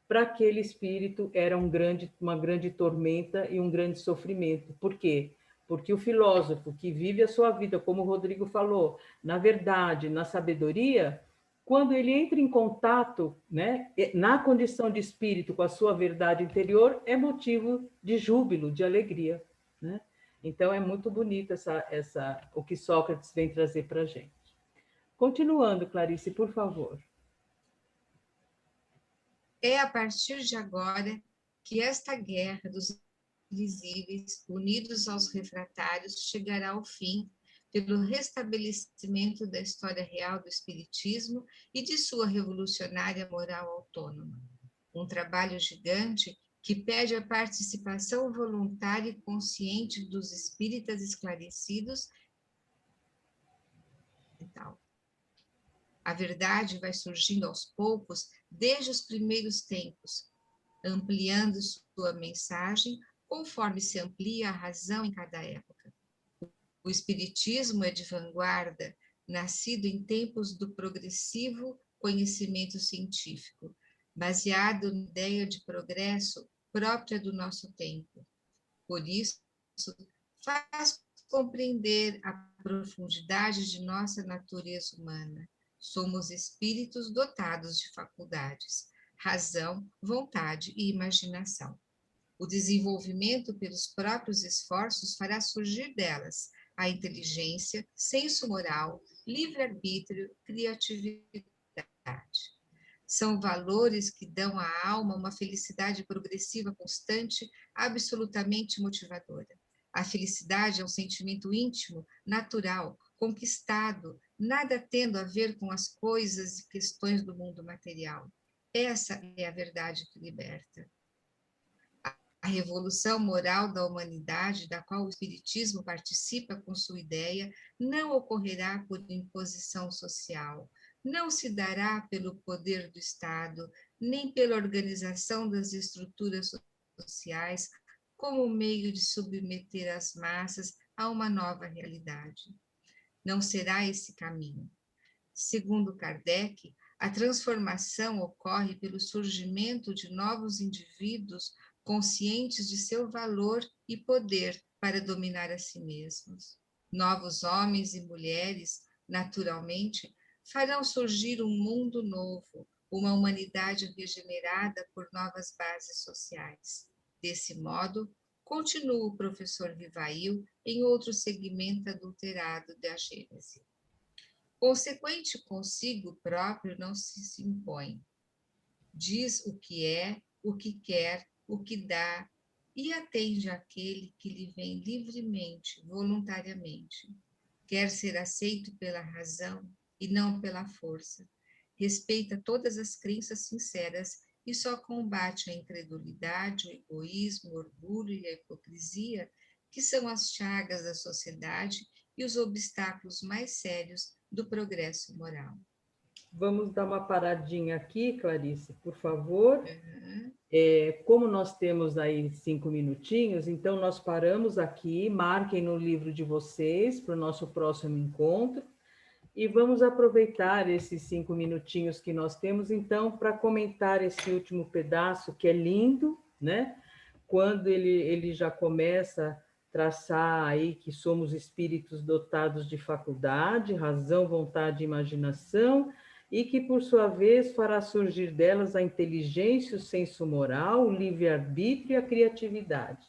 para aquele espírito era uma grande tormenta e um grande sofrimento. Por quê? Porque o filósofo que vive a sua vida, como o Rodrigo falou, na verdade, na sabedoria, quando ele entra em contato, né, na condição de espírito com a sua verdade interior, é motivo de júbilo, de alegria, né? Então é muito bonito o que Sócrates vem trazer para a gente. Continuando, Clarice, por favor. É a partir de agora que esta guerra dos invisíveis, unidos aos refratários, chegará ao fim pelo restabelecimento da história real do Espiritismo e de sua revolucionária moral autônoma. Um trabalho gigante que pede a participação voluntária e consciente dos espíritas esclarecidos e tal. A verdade vai surgindo aos poucos desde os primeiros tempos, ampliando sua mensagem conforme se amplia a razão em cada época. O Espiritismo é de vanguarda, nascido em tempos do progressivo conhecimento científico, baseado na ideia de progresso própria do nosso tempo. Por isso, faz compreender a profundidade de nossa natureza humana. Somos espíritos dotados de faculdades, razão, vontade e imaginação. O desenvolvimento pelos próprios esforços fará surgir delas a inteligência, senso moral, livre-arbítrio, criatividade. São valores que dão à alma uma felicidade progressiva constante, absolutamente motivadora. A felicidade é um sentimento íntimo, natural, conquistado, nada tendo a ver com as coisas e questões do mundo material. Essa é a verdade que liberta. A revolução moral da humanidade, da qual o Espiritismo participa com sua ideia, não ocorrerá por imposição social, não se dará pelo poder do Estado, nem pela organização das estruturas sociais, como meio de submeter as massas a uma nova realidade. Não será esse caminho. Segundo Kardec, a transformação ocorre pelo surgimento de novos indivíduos conscientes de seu valor e poder para dominar a si mesmos. Novos homens e mulheres, naturalmente, farão surgir um mundo novo, uma humanidade regenerada por novas bases sociais. Desse modo, continua o professor Rivail em outro segmento adulterado da Gênese. Consequente consigo próprio não se impõe. Diz o que é, o que quer, o que dá, e atende àquele que lhe vem livremente, voluntariamente. Quer ser aceito pela razão e não pela força. Respeita todas as crenças sinceras e só combate a incredulidade, o egoísmo, o orgulho e a hipocrisia, que são as chagas da sociedade e os obstáculos mais sérios do progresso moral. Vamos dar uma paradinha aqui, Clarice, por favor. Uhum. Como nós temos aí 5 minutinhos, então nós paramos aqui, marquem no livro de vocês para o nosso próximo encontro, e vamos aproveitar esses 5 minutinhos que nós temos, então, para comentar esse último pedaço, que é lindo, né? Quando ele já começa a traçar aí que somos espíritos dotados de faculdade, razão, vontade e imaginação, e que, por sua vez, fará surgir delas a inteligência, o senso moral, o livre-arbítrio e a criatividade,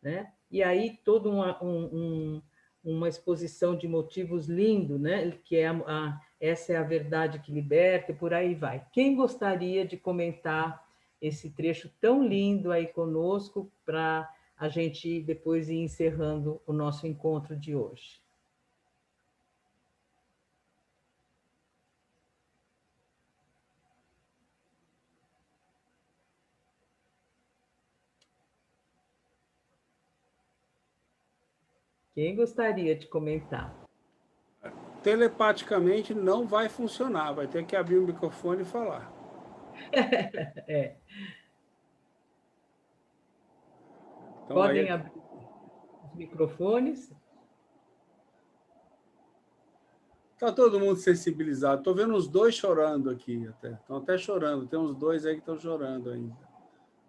né? E aí toda uma exposição de motivos lindo, né? Que é essa é a verdade que liberta, e por aí vai. Quem gostaria de comentar esse trecho tão lindo aí conosco, para a gente depois ir encerrando o nosso encontro de hoje? Quem gostaria de comentar? Telepaticamente não vai funcionar, vai ter que abrir o microfone e falar. Então, podem abrir os microfones. Está todo mundo sensibilizado. Estou vendo os dois chorando aqui até. Estão até chorando. Tem uns dois aí que estão chorando ainda.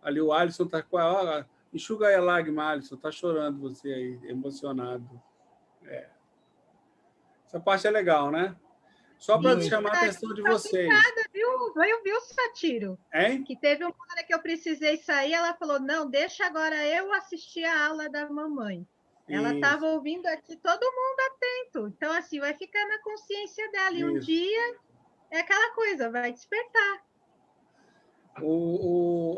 Ali o Alisson está com a... Enxuga aí a lágrima, Alisson. Está chorando você aí, emocionado. Essa parte é legal, né? Só para chamar a atenção de vocês. Viu, Satiro? Hein? Que teve uma hora que eu precisei sair, ela falou, não, deixa agora eu assistir a aula da mamãe. Ela estava ouvindo aqui, todo mundo atento. Então, assim, vai ficar na consciência dela. E um dia, é aquela coisa, vai despertar.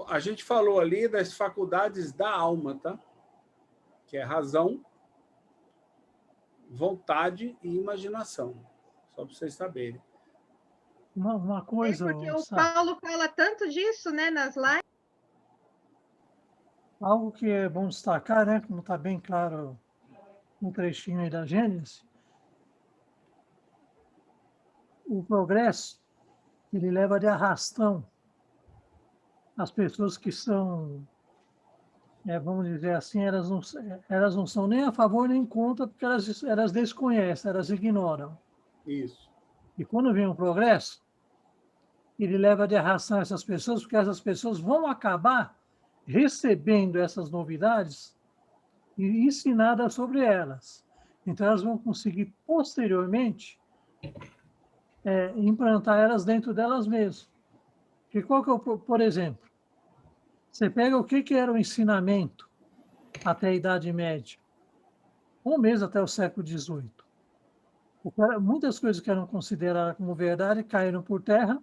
A gente falou ali das faculdades da alma, tá? Que é razão, vontade e imaginação. Só para vocês saberem. Uma coisa... Porque o Paulo fala tanto disso, né, nas lives. Algo que é bom destacar, né, como está bem claro no trechinho aí da Gênesis, o progresso, ele leva de arrastão as pessoas que são, vamos dizer assim, elas não são nem a favor nem contra, porque elas desconhecem, elas ignoram. Isso. E quando vem o progresso, ele leva de arrastão essas pessoas, porque essas pessoas vão acabar recebendo essas novidades e ensinadas sobre elas. Então, elas vão conseguir, posteriormente, implantar elas dentro delas mesmas. Porque qual que é por exemplo, você pega o que era o ensinamento até a Idade Média, ou mesmo até o século XVIII. Muitas coisas que eram consideradas como verdade caíram por terra,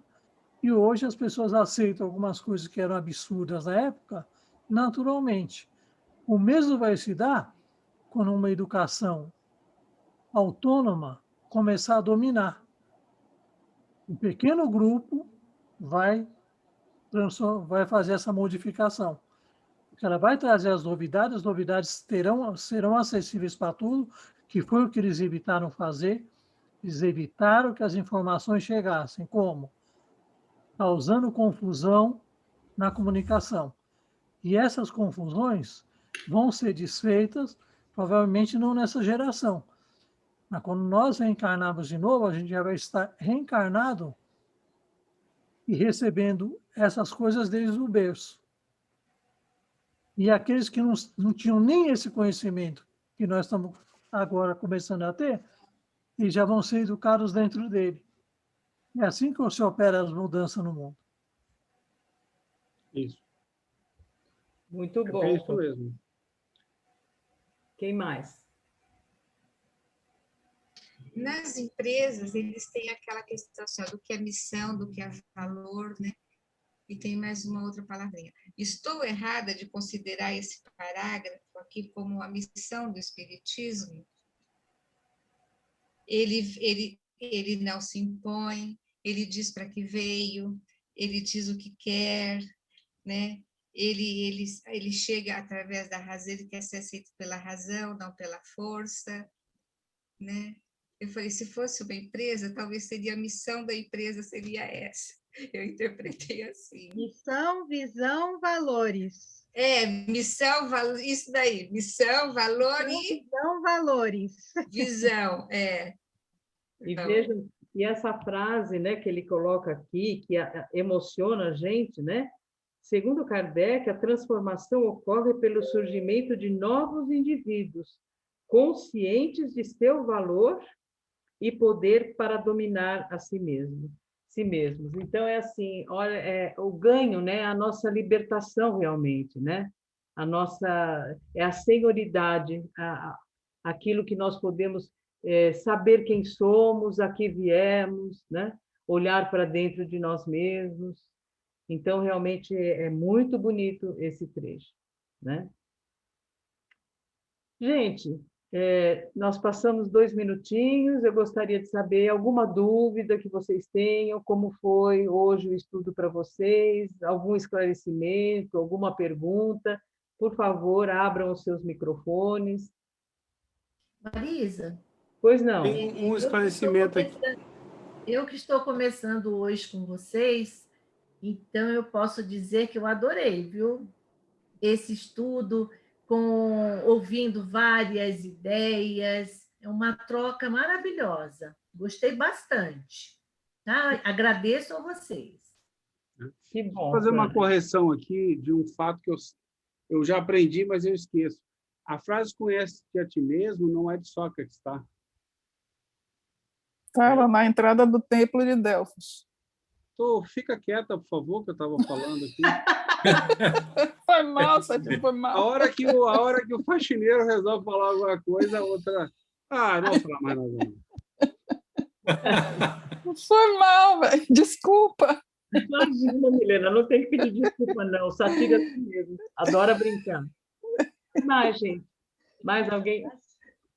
e hoje as pessoas aceitam algumas coisas que eram absurdas na época, naturalmente. O mesmo vai se dar quando uma educação autônoma começar a dominar. Um pequeno grupo vai fazer essa modificação. Porque ela vai trazer as novidades serão acessíveis para tudo, que foi o que eles evitaram fazer. Eles evitaram que as informações chegassem. Como? Causando confusão na comunicação. E essas confusões vão ser desfeitas, provavelmente não nessa geração. Mas quando nós reencarnarmos de novo, a gente já vai estar reencarnado e recebendo essas coisas desde o berço. E aqueles que não tinham nem esse conhecimento que nós estamos agora começando a ter, eles já vão ser educados dentro dele. É assim que se opera as mudanças no mundo. Isso. Muito bom. É isso mesmo. Quem mais? Nas empresas, eles têm aquela questão assim, do que é missão, do que é valor, né? E tem mais uma outra palavrinha. Estou errada de considerar esse parágrafo aqui como a missão do Espiritismo? Ele não se impõe, ele diz para que veio, ele diz o que quer, né? Ele chega através da razão, ele quer ser aceito pela razão, não pela força, né? Eu falei, se fosse uma empresa, talvez seria a missão da empresa seria essa. Eu interpretei assim. Missão, visão, valores. Missão, isso daí, missão, valor e... Visão, valores. Visão, E vejam, e essa frase, né, que ele coloca aqui, que emociona a gente, né? Segundo Kardec, a transformação ocorre pelo surgimento de novos indivíduos, conscientes de seu valor e poder para dominar a si mesmos. Então, é assim, olha, o ganho, né, a nossa libertação realmente, né? A senhoridade, aquilo que nós podemos saber quem somos, a que viemos, né? Olhar para dentro de nós mesmos. Então, realmente, é muito bonito esse trecho, né? Gente, nós passamos 2 minutinhos, eu gostaria de saber alguma dúvida que vocês tenham, como foi hoje o estudo para vocês, algum esclarecimento, alguma pergunta. Por favor, abram os seus microfones. Marisa? Pois não. Tem um esclarecimento aqui. Eu que estou começando hoje com vocês, então eu posso dizer que eu adorei, viu? Esse estudo, ouvindo várias ideias, é uma troca maravilhosa. Gostei bastante. Tá? Agradeço a vocês. Que bom. Vou fazer uma correção aqui de um fato que eu já aprendi, mas eu esqueço. A frase "conhece-te a ti mesmo" não é de Sócrates, tá? Estava na entrada do templo de Delfos. Fica quieta, por favor, que eu estava falando aqui. Foi mal, Sati, foi mal. A hora que o faxineiro resolve falar alguma coisa, a outra... não vou falar mais nada. Foi mal, velho. Desculpa. Imagina, Milena, não tem que pedir desculpa, não. Satira é assim mesmo. Adora brincar. Mais, gente. Mais alguém?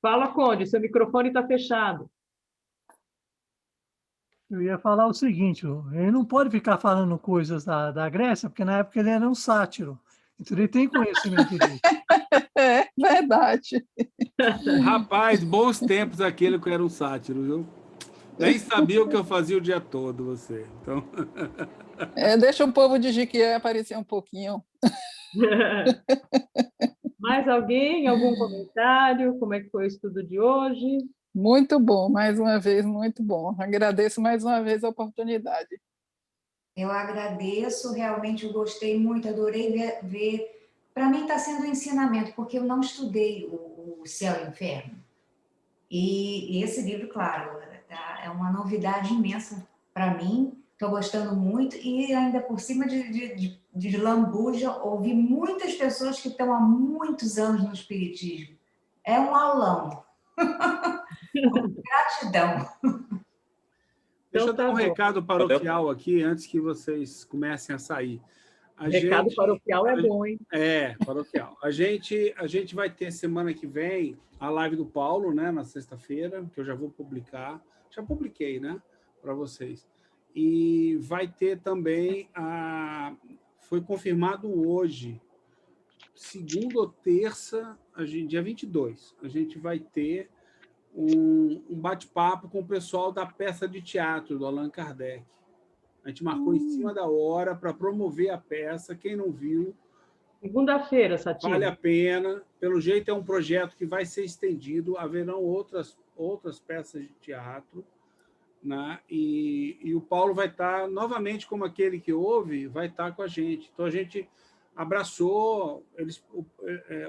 Fala, Conde, seu microfone está fechado. Eu ia falar o seguinte, ele não pode ficar falando coisas da Grécia, porque na época ele era um sátiro. Então ele tem conhecimento disso. É verdade. Rapaz, bons tempos aquele que era um sátiro, viu? Nem sabia o que eu fazia o dia todo, você. Então... Deixa o povo de Jiquié aparecer um pouquinho. Mais alguém? Algum comentário? Como é que foi o estudo de hoje? Muito bom, mais uma vez, muito bom. Agradeço mais uma vez a oportunidade. Eu agradeço, realmente eu gostei muito, adorei ver. Para mim está sendo um ensinamento, porque eu não estudei o Céu e o Inferno. E esse livro, claro, é uma novidade imensa para mim, estou gostando muito, e ainda por cima de lambuja, ouvi muitas pessoas que estão há muitos anos no Espiritismo. É um aulão. Gratidão. Deixa eu dar um recado paroquial aqui, antes que vocês comecem a sair. Recado paroquial é bom, hein? Paroquial. A gente vai ter semana que vem a live do Paulo, né, na sexta-feira, que eu já vou publicar. Já publiquei, né, para vocês. E vai ter também foi confirmado hoje, segunda ou terça, dia 22, a gente vai ter um bate-papo com o pessoal da peça de teatro do Allan Kardec. A gente marcou em cima da hora para promover a peça. Quem não viu... Segunda-feira, Satira. Vale a pena. Pelo jeito, é um projeto que vai ser estendido. Haverão outras peças de teatro, né? E o Paulo vai estar, novamente, como aquele que houve, vai estar com a gente. Então, a gente abraçou,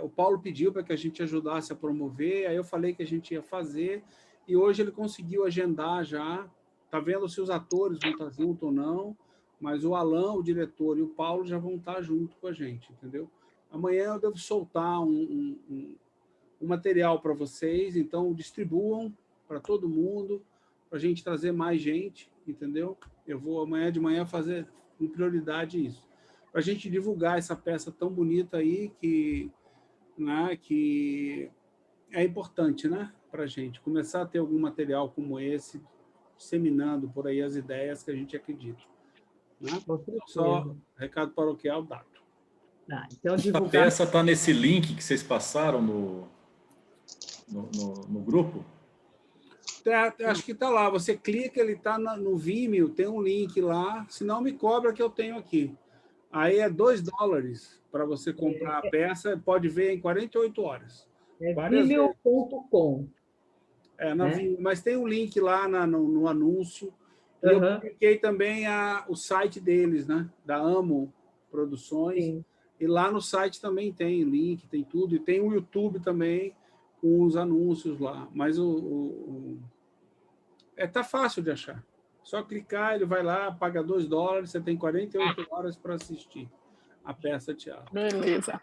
o Paulo pediu para que a gente ajudasse a promover, aí eu falei que a gente ia fazer, e hoje ele conseguiu agendar já, está vendo se os atores vão estar juntos ou não, mas o Alan, o diretor, e o Paulo já vão estar junto com a gente, entendeu? Amanhã eu devo soltar um material para vocês, então distribuam para todo mundo, para a gente trazer mais gente, entendeu? Eu vou amanhã de manhã fazer com prioridade isso, para a gente divulgar essa peça tão bonita aí que é importante, né, para a gente começar a ter algum material como esse, disseminando por aí as ideias que a gente acredita. Né? Com Só certeza. recado paroquial dado. Tá, então, Essa divulgar. peça está nesse link que vocês passaram no grupo? Acho que está lá. Você clica, ele está no Vimeo, tem um link lá. Se não, me cobra que eu tenho aqui. Aí é $2 para você comprar a peça. Pode ver em 48 horas. É Várias vezes. vimeo.com. Na né? Vimeo, mas tem um link lá no anúncio. E eu publiquei também o site deles, né? Da Amo Produções. Sim. E lá no site também tem link, tem tudo. E tem o YouTube também, com os anúncios lá. Mas tá fácil de achar. Só clicar, ele vai lá, paga $2, você tem 48 horas para assistir a peça teatro. Beleza.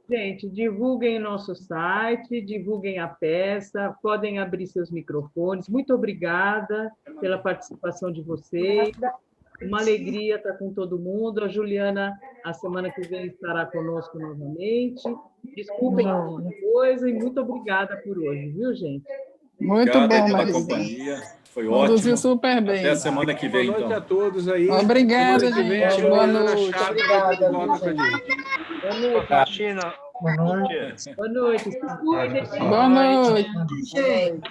Gente, divulguem nosso site, divulguem a peça, podem abrir seus microfones. Muito obrigada pela participação de vocês. Uma alegria estar com todo mundo. A Juliana, a semana que vem, estará conosco novamente. Desculpem qualquer coisa e muito obrigada por hoje, viu, gente? Muito Obrigado bom, pela Marisa. companhia. Foi Conduziu ótimo. super bem. Até a semana que vem, Boa noite então. a todos aí. Obrigada, Semana que vem, a gente. Boa Juliana noite. Chaves Obrigada, volta com a gente. Boa noite. Cristina. Boa noite. Boa noite. Se cuidem. Boa noite. Boa noite.